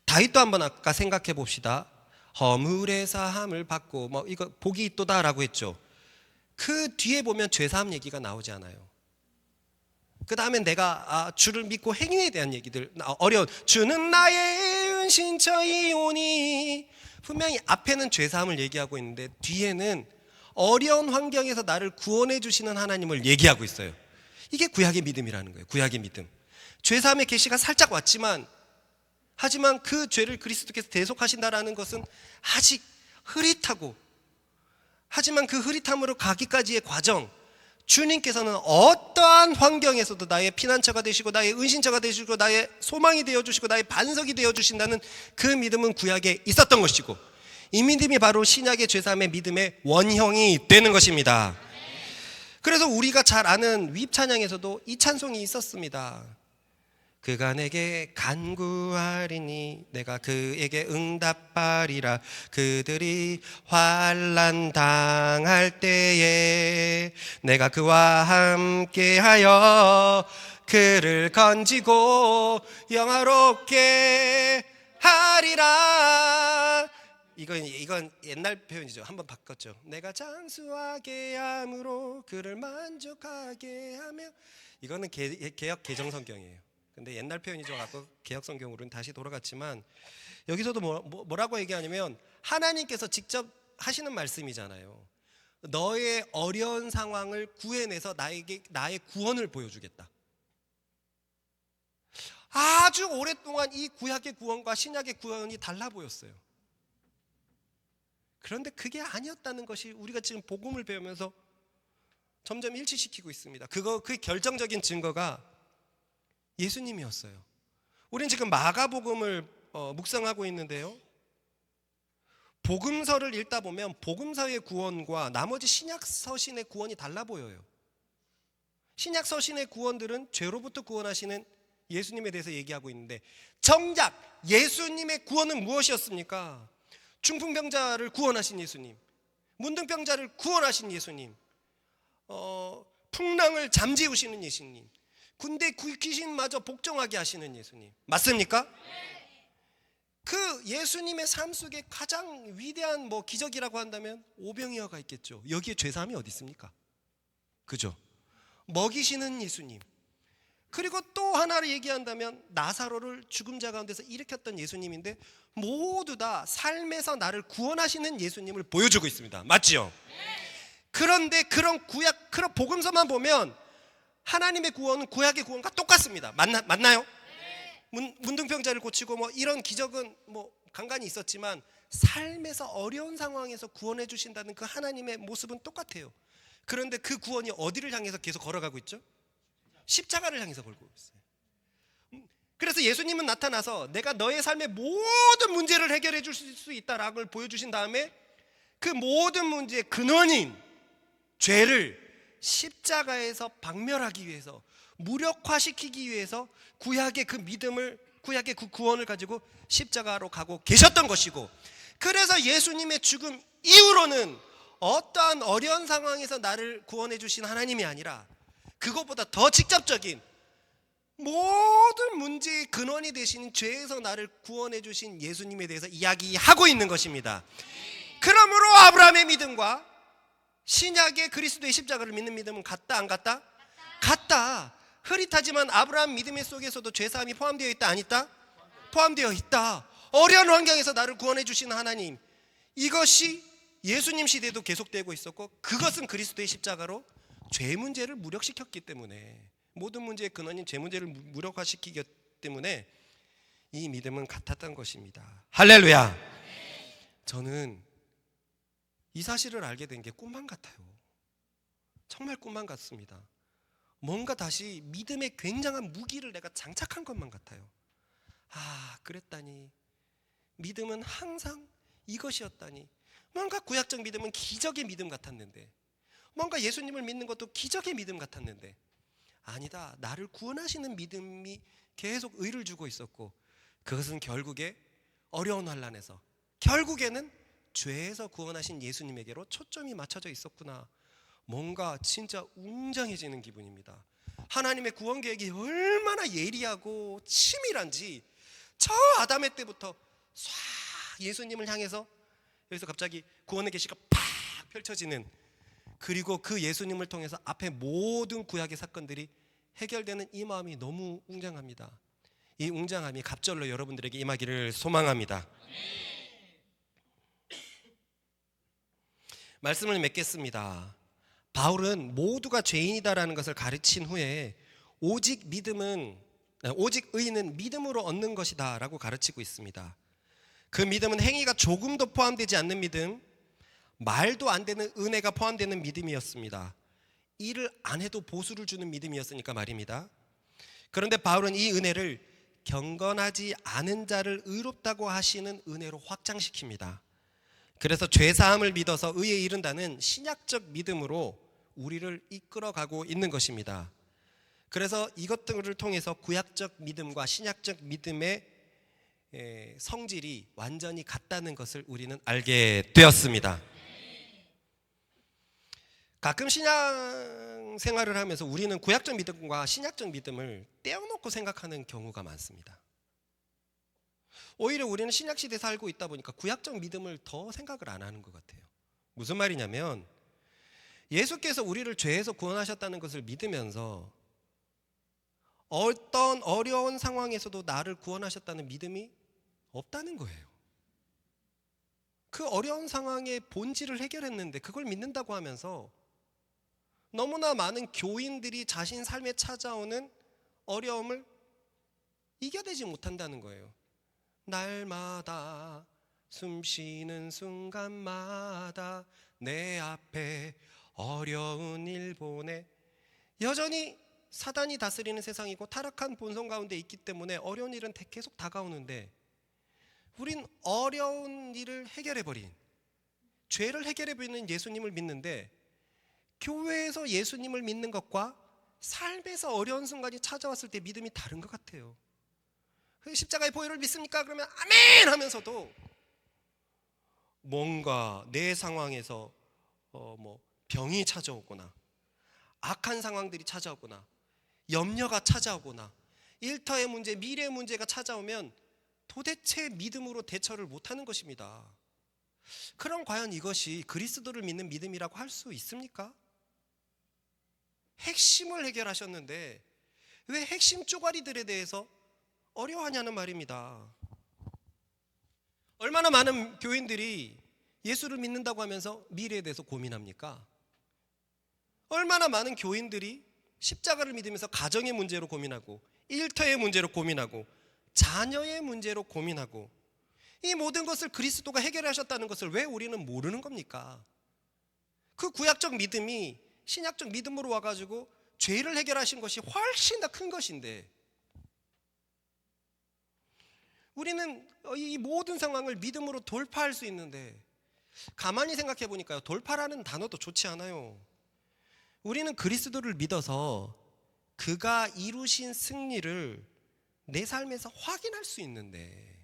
S1: 다윗도 한번 아까 생각해 봅시다. 허물의 사함을 받고 이거 복이 있도다라고 했죠. 그 뒤에 보면 죄사함 얘기가 나오지 않아요. 그 다음에 내가 주를 믿고 행위에 대한 얘기들, 어려운 주는 나의 은신처이오니, 분명히 앞에는 죄사함을 얘기하고 있는데 뒤에는 어려운 환경에서 나를 구원해 주시는 하나님을 얘기하고 있어요. 이게 구약의 믿음이라는 거예요. 구약의 믿음. 죄사함의 계시가 살짝 왔지만, 하지만 그 죄를 그리스도께서 대속하신다라는 것은 아직 흐릿하고, 하지만 그 흐릿함으로 가기까지의 과정, 주님께서는 어떠한 환경에서도 나의 피난처가 되시고 나의 은신처가 되시고 나의 소망이 되어주시고 나의 반석이 되어주신다는 그 믿음은 구약에 있었던 것이고, 이 믿음이 바로 신약의 죄사함의 믿음의 원형이 되는 것입니다. 그래서 우리가 잘 아는 윗찬양에서도 이 찬송이 있었습니다. 그가 내게 간구하리니 내가 그에게 응답하리라. 그들이 환난 당할 때에 내가 그와 함께하여 그를 건지고 영화롭게 하리라. 이건 옛날 표현이죠. 한번 바꿨죠. 내가 장수하게 함으로 그를 만족하게 하며. 이거는 개역 개정 성경이에요. 근데 옛날 표현이 좀 갖고 개역 성경으로는 다시 돌아갔지만, 여기서도 뭐라고 얘기하냐면 하나님께서 직접 하시는 말씀이잖아요. 너의 어려운 상황을 구해내서 나에게 나의 구원을 보여주겠다. 아주 오랫동안 이 구약의 구원과 신약의 구원이 달라 보였어요. 그런데 그게 아니었다는 것이 우리가 지금 복음을 배우면서 점점 일치시키고 있습니다. 그 결정적인 증거가 예수님이었어요. 우린 지금 마가복음을 묵상하고 있는데요, 복음서를 읽다 보면 복음서의 구원과 나머지 신약 서신의 구원이 달라 보여요. 신약 서신의 구원들은 죄로부터 구원하시는 예수님에 대해서 얘기하고 있는데, 정작 예수님의 구원은 무엇이었습니까? 중풍병자를 구원하신 예수님, 문둥병자를 구원하신 예수님, 풍랑을 잠재우시는 예수님, 군대 귀신마저 복종하게 하시는 예수님, 맞습니까? 그 예수님의 삶 속에 가장 위대한 기적이라고 한다면 오병이어가 있겠죠. 여기에 죄사함이 어디 있습니까? 그죠? 먹이시는 예수님, 그리고 또 하나를 얘기한다면 나사로를 죽음 자 가운데서 일으켰던 예수님인데 모두 다 삶에서 나를 구원하시는 예수님을 보여주고 있습니다. 맞지요? 그런데 그런 복음서만 보면 하나님의 구원은 구약의 구원과 똑같습니다. 맞나요? 문둥병자를 고치고 뭐 이런 기적은 뭐 간간히 있었지만 삶에서 어려운 상황에서 구원해 주신다는 그 하나님의 모습은 똑같아요. 그런데 그 구원이 어디를 향해서 계속 걸어가고 있죠? 십자가를 향해서 걸고 있어요. 그래서 예수님은 나타나서 내가 너의 삶의 모든 문제를 해결해 줄 수 있다라는 걸 보여주신 다음에 그 모든 문제의 근원인 죄를 십자가에서 박멸하기 위해서, 무력화시키기 위해서 구약의 그 믿음을, 구약의 그 구원을 가지고 십자가로 가고 계셨던 것이고, 그래서 예수님의 죽음 이후로는 어떠한 어려운 상황에서 나를 구원해 주신 하나님이 아니라 그것보다 더 직접적인 모든 문제의 근원이 되신 죄에서 나를 구원해 주신 예수님에 대해서 이야기하고 있는 것입니다. 그러므로 아브라함의 믿음과 신약의 그리스도의 십자가를 믿는 믿음은 같다 안 같다? 같다. 흐릿하지만 아브라함 믿음의 속에서도 죄사함이 포함되어 있다 안 있다? 포함되어 있다. 어려운 환경에서 나를 구원해 주신 하나님, 이것이 예수님 시대에도 계속되고 있었고, 그것은 그리스도의 십자가로 죄 문제를 무력시켰기 때문에, 모든 문제의 근원인 죄 문제를 무력화시키기 때문에 이 믿음은 같았던 것입니다. 할렐루야. 저는 이 사실을 알게 된 게 꿈만 같아요. 정말 꿈만 같습니다. 뭔가 다시 믿음의 굉장한 무기를 내가 장착한 것만 같아요. 아, 그랬다니. 믿음은 항상 이것이었다니. 뭔가 구약적 믿음은 기적의 믿음 같았는데, 뭔가 예수님을 믿는 것도 기적의 믿음 같았는데, 아니다. 나를 구원하시는 믿음이 계속 의를 주고 있었고, 그것은 결국에 어려운 환난에서, 결국에는 죄에서 구원하신 예수님에게로 초점이 맞춰져 있었구나. 뭔가 진짜 웅장해지는 기분입니다. 하나님의 구원 계획이 얼마나 예리하고 치밀한지, 저 아담의 때부터 쏴 예수님을 향해서 여기서 갑자기 구원의 계시가 팍 펼쳐지는, 그리고 그 예수님을 통해서 앞에 모든 구약의 사건들이 해결되는 이 마음이 너무 웅장합니다. 이 웅장함이 갑절로 여러분들에게 임하기를 소망합니다. 말씀을 맺겠습니다. 바울은 모두가 죄인이다라는 것을 가르친 후에 오직 의는 믿음으로 얻는 것이다 라고 가르치고 있습니다. 그 믿음은 행위가 조금도 포함되지 않는 믿음, 말도 안 되는 은혜가 포함되는 믿음이었습니다. 일을 안 해도 보수를 주는 믿음이었으니까 말입니다. 그런데 바울은 이 은혜를 경건하지 않은 자를 의롭다고 하시는 은혜로 확장시킵니다. 그래서 죄사함을 믿어서 의에 이른다는 신약적 믿음으로 우리를 이끌어가고 있는 것입니다. 그래서 이것들을 통해서 구약적 믿음과 신약적 믿음의 성질이 완전히 같다는 것을 우리는 알게 되었습니다. 가끔 신앙 생활을 하면서 우리는 구약적 믿음과 신약적 믿음을 떼어놓고 생각하는 경우가 많습니다. 오히려 우리는 신약시대에 살고 있다 보니까 구약적 믿음을 더 생각을 안 하는 것 같아요. 무슨 말이냐면, 예수께서 우리를 죄에서 구원하셨다는 것을 믿으면서 어떤 어려운 상황에서도 나를 구원하셨다는 믿음이 없다는 거예요. 그 어려운 상황의 본질을 해결했는데 그걸 믿는다고 하면서 너무나 많은 교인들이 자신 삶에 찾아오는 어려움을 이겨내지 못한다는 거예요. 날마다 숨쉬는 순간마다 내 앞에 어려운 일 보내. 여전히 사단이 다스리는 세상이고 타락한 본성 가운데 있기 때문에 어려운 일은 계속 다가오는데, 우린 어려운 일을 해결해버린, 죄를 해결해버리는 예수님을 믿는데, 교회에서 예수님을 믿는 것과 삶에서 어려운 순간이 찾아왔을 때 믿음이 다른 것 같아요. 십자가의 보혈을 믿습니까? 그러면 아멘 하면서도 뭔가 내 상황에서 병이 찾아오거나 악한 상황들이 찾아오거나 염려가 찾아오거나 일터의 문제, 미래의 문제가 찾아오면 도대체 믿음으로 대처를 못하는 것입니다. 그럼 과연 이것이 그리스도를 믿는 믿음이라고 할 수 있습니까? 핵심을 해결하셨는데 왜 핵심 쪼가리들에 대해서 어려워하냐는 말입니다. 얼마나 많은 교인들이 예수를 믿는다고 하면서 미래에 대해서 고민합니까? 얼마나 많은 교인들이 십자가를 믿으면서 가정의 문제로 고민하고, 일터의 문제로 고민하고, 자녀의 문제로 고민하고, 이 모든 것을 그리스도가 해결하셨다는 것을 왜 우리는 모르는 겁니까? 그 구약적 믿음이 신약적 믿음으로 와가지고 죄를 해결하신 것이 훨씬 더 큰 것인데, 우리는 이 모든 상황을 믿음으로 돌파할 수 있는데, 가만히 생각해 보니까요, 돌파라는 단어도 좋지 않아요. 우리는 그리스도를 믿어서 그가 이루신 승리를 내 삶에서 확인할 수 있는데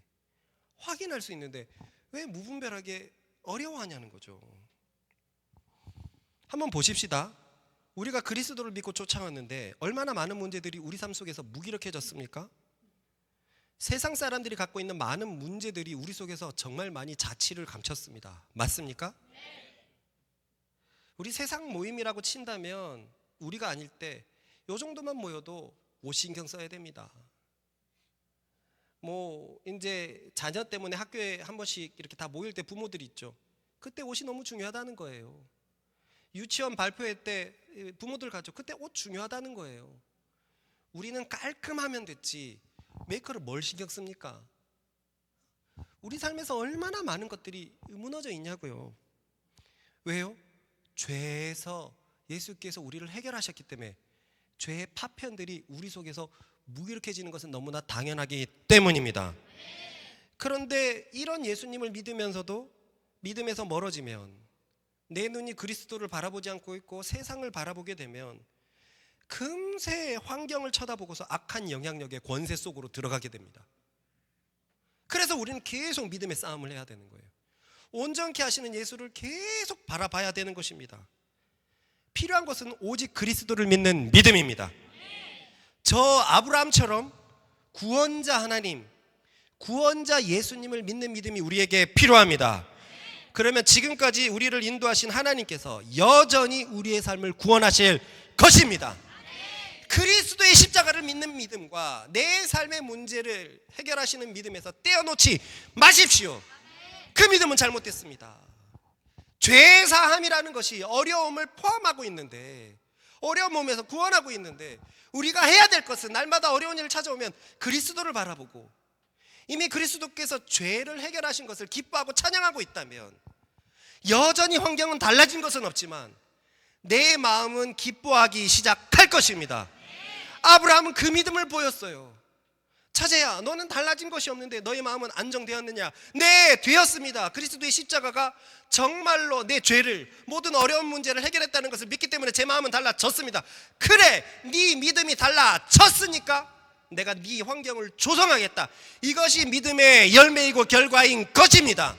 S1: 왜 무분별하게 어려워하냐는 거죠. 한번 보십시다. 우리가 그리스도를 믿고 쫓아왔는데 얼마나 많은 문제들이 우리 삶 속에서 무기력해졌습니까? 세상 사람들이 갖고 있는 많은 문제들이 우리 속에서 정말 많이 자취를 감췄습니다. 맞습니까? 우리 세상 모임이라고 친다면 우리가 아닐 때 요 정도만 모여도 옷 신경 써야 됩니다. 이제 자녀 때문에 학교에 한 번씩 이렇게 다 모일 때 부모들이 있죠. 그때 옷이 너무 중요하다는 거예요. 유치원 발표회 때 부모들 가죠. 그때 옷 중요하다는 거예요. 우리는 깔끔하면 됐지 메이커를 뭘 신경 씁니까? 우리 삶에서 얼마나 많은 것들이 무너져 있냐고요. 왜요? 죄에서 예수께서 우리를 해결하셨기 때문에 죄의 파편들이 우리 속에서 무기력해지는 것은 너무나 당연하기 때문입니다. 그런데 이런 예수님을 믿으면서도 믿음에서 멀어지면, 내 눈이 그리스도를 바라보지 않고 있고 세상을 바라보게 되면 금세 환경을 쳐다보고서 악한 영향력의 권세 속으로 들어가게 됩니다. 그래서 우리는 계속 믿음의 싸움을 해야 되는 거예요. 온전케 하시는 예수를 계속 바라봐야 되는 것입니다. 필요한 것은 오직 그리스도를 믿는 믿음입니다. 저 아브라함처럼 구원자 하나님, 구원자 예수님을 믿는 믿음이 우리에게 필요합니다. 그러면 지금까지 우리를 인도하신 하나님께서 여전히 우리의 삶을 구원하실 것입니다. 그리스도의 십자가를 믿는 믿음과 내 삶의 문제를 해결하시는 믿음에서 떼어놓지 마십시오. 그 믿음은 잘못됐습니다. 죄사함이라는 것이 어려움을 포함하고 있는데, 어려운 몸에서 구원하고 있는데, 우리가 해야 될 것은 날마다 어려운 일을 찾아오면 그리스도를 바라보고, 이미 그리스도께서 죄를 해결하신 것을 기뻐하고 찬양하고 있다면, 여전히 환경은 달라진 것은 없지만 내 마음은 기뻐하기 시작할 것입니다. 아브라함은 그 믿음을 보였어요. 차제야, 너는 달라진 것이 없는데 너의 마음은 안정되었느냐? 네, 되었습니다. 그리스도의 십자가가 정말로 내 죄를, 모든 어려운 문제를 해결했다는 것을 믿기 때문에 제 마음은 달라졌습니다. 그래, 네 믿음이 달라졌으니까 내가 네 환경을 조성하겠다. 이것이 믿음의 열매이고 결과인 것입니다.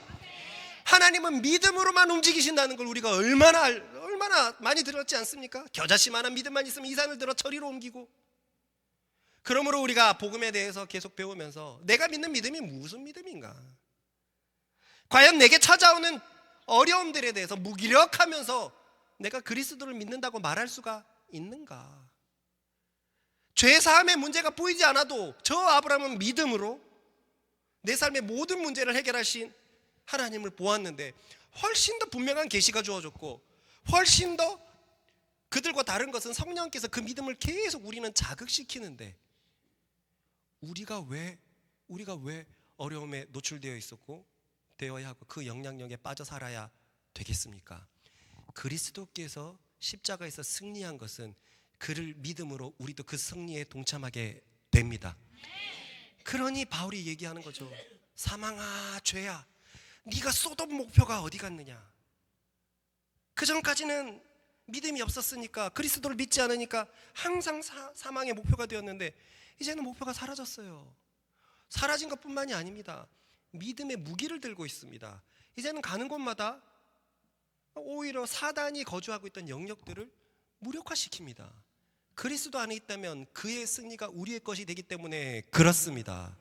S1: 하나님은 믿음으로만 움직이신다는 걸 우리가 얼마나 많이 들었지 않습니까? 겨자씨만한 믿음만 있으면 이 산을 들어 저리로 옮기고. 그러므로 우리가 복음에 대해서 계속 배우면서 내가 믿는 믿음이 무슨 믿음인가? 과연 내게 찾아오는 어려움들에 대해서 무기력하면서 내가 그리스도를 믿는다고 말할 수가 있는가? 죄사함의 문제가 보이지 않아도 저 아브라함은 믿음으로 내 삶의 모든 문제를 해결하신 하나님을 보았는데, 훨씬 더 분명한 계시가 주어졌고, 훨씬 더 그들과 다른 것은 성령께서 그 믿음을 계속 우리는 자극시키는데, 우리가 왜 어려움에 노출되어 있었고 되어야 하고 그 영향력에 빠져 살아야 되겠습니까? 그리스도께서 십자가에서 승리한 것은 그를 믿음으로 우리도 그 승리에 동참하게 됩니다. 그러니 바울이 얘기하는 거죠. 사망아, 죄야, 네가 쏟은 목표가 어디 갔느냐? 그 전까지는 믿음이 없었으니까, 그리스도를 믿지 않으니까 항상 사망의 목표가 되었는데, 이제는 목표가 사라졌어요. 사라진 것뿐만이 아닙니다. 믿음의 무기를 들고 있습니다. 이제는 가는 곳마다 오히려 사단이 거주하고 있던 영역들을 무력화시킵니다. 그리스도 안에 있다면 그의 승리가 우리의 것이 되기 때문에 그렇습니다.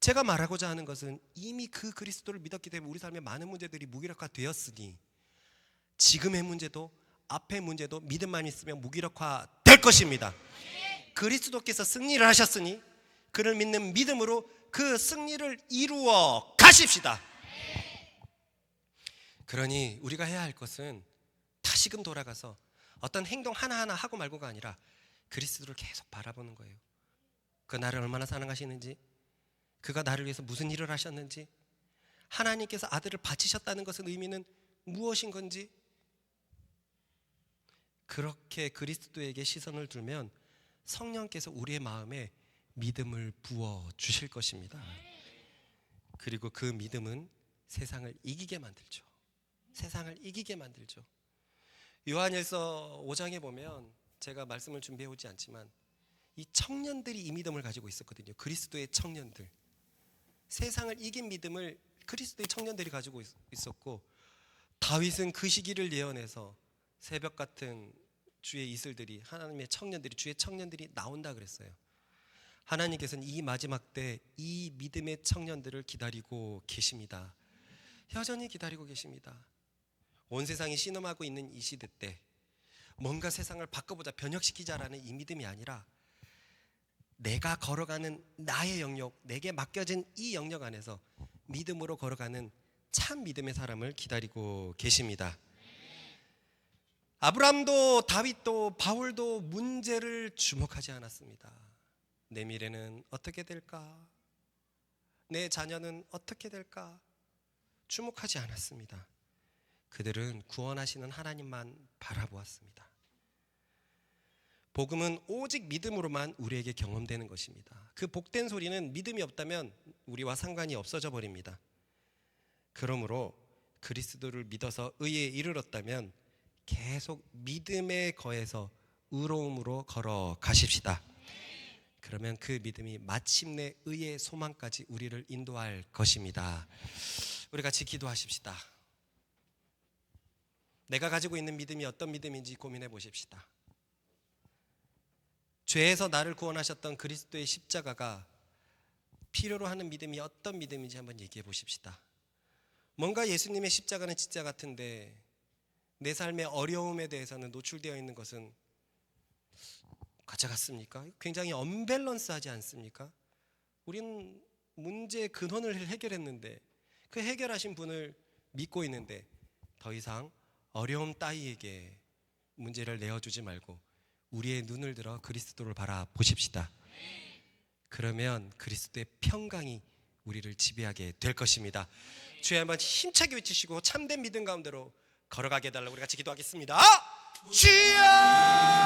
S1: 제가 말하고자 하는 것은 이미 그 그리스도를 믿었기 때문에 우리 삶의 많은 문제들이 무기력화되었으니 지금의 문제도 앞의 문제도 믿음만 있으면 무기력화 될 것입니다. 그리스도께서 승리를 하셨으니 그를 믿는 믿음으로 그 승리를 이루어 가십시다. 그러니 우리가 해야 할 것은 다시금 돌아가서 어떤 행동 하나하나 하고 말고가 아니라 그리스도를 계속 바라보는 거예요. 그 나를 얼마나 사랑하시는지, 그가 나를 위해서 무슨 일을 하셨는지, 하나님께서 아들을 바치셨다는 것의 의미는 무엇인 건지, 그렇게 그리스도에게 시선을 두면 성령께서 우리의 마음에 믿음을 부어 주실 것입니다. 그리고 그 믿음은 세상을 이기게 만들죠. 세상을 이기게 만들죠. 요한일서 5장에 보면 제가 말씀을 준비해 오지 않지만 이 청년들이 이 믿음을 가지고 있었거든요. 그리스도의 청년들. 세상을 이긴 믿음을 그리스도의 청년들이 가지고 있었고, 다윗은 그 시기를 예언해서 새벽 같은 주의 이슬들이, 하나님의 청년들이, 주의 청년들이 나온다 그랬어요. 하나님께서는 이 마지막 때 이 믿음의 청년들을 기다리고 계십니다. 여전히 기다리고 계십니다. 온 세상이 신음하고 있는 이 시대 때 뭔가 세상을 바꿔보자, 변혁시키자라는 이 믿음이 아니라 내가 걸어가는 나의 영역, 내게 맡겨진 이 영역 안에서 믿음으로 걸어가는 참 믿음의 사람을 기다리고 계십니다. 아브라함도 다윗도 바울도 문제를 주목하지 않았습니다. 내 미래는 어떻게 될까? 내 자녀는 어떻게 될까? 주목하지 않았습니다. 그들은 구원하시는 하나님만 바라보았습니다. 복음은 오직 믿음으로만 우리에게 경험되는 것입니다. 그 복된 소리는 믿음이 없다면 우리와 상관이 없어져 버립니다. 그러므로 그리스도를 믿어서 의에 이르렀다면 계속 믿음에 거해서 의로움으로 걸어가십시다. 그러면 그 믿음이 마침내 의의 소망까지 우리를 인도할 것입니다. 우리 같이 기도하십시다. 내가 가지고 있는 믿음이 어떤 믿음인지 고민해 보십시다. 죄에서 나를 구원하셨던 그리스도의 십자가가 필요로 하는 믿음이 어떤 믿음인지 한번 얘기해 보십시다. 뭔가 예수님의 십자가는 진짜 같은데 내 삶의 어려움에 대해서는 노출되어 있는 것은 가짜 같습니까? 굉장히 언밸런스하지 않습니까? 우리는 문제의 근원을 해결했는데, 그 해결하신 분을 믿고 있는데 더 이상 어려움 따위에게 문제를 내어주지 말고 우리의 눈을 들어 그리스도를 바라보십시다. 그러면 그리스도의 평강이 우리를 지배하게 될 것입니다. 주여 한번 힘차게 외치시고 참된 믿음 가운데로 걸어가게 해달라고 우리 같이 기도하겠습니다. 주여!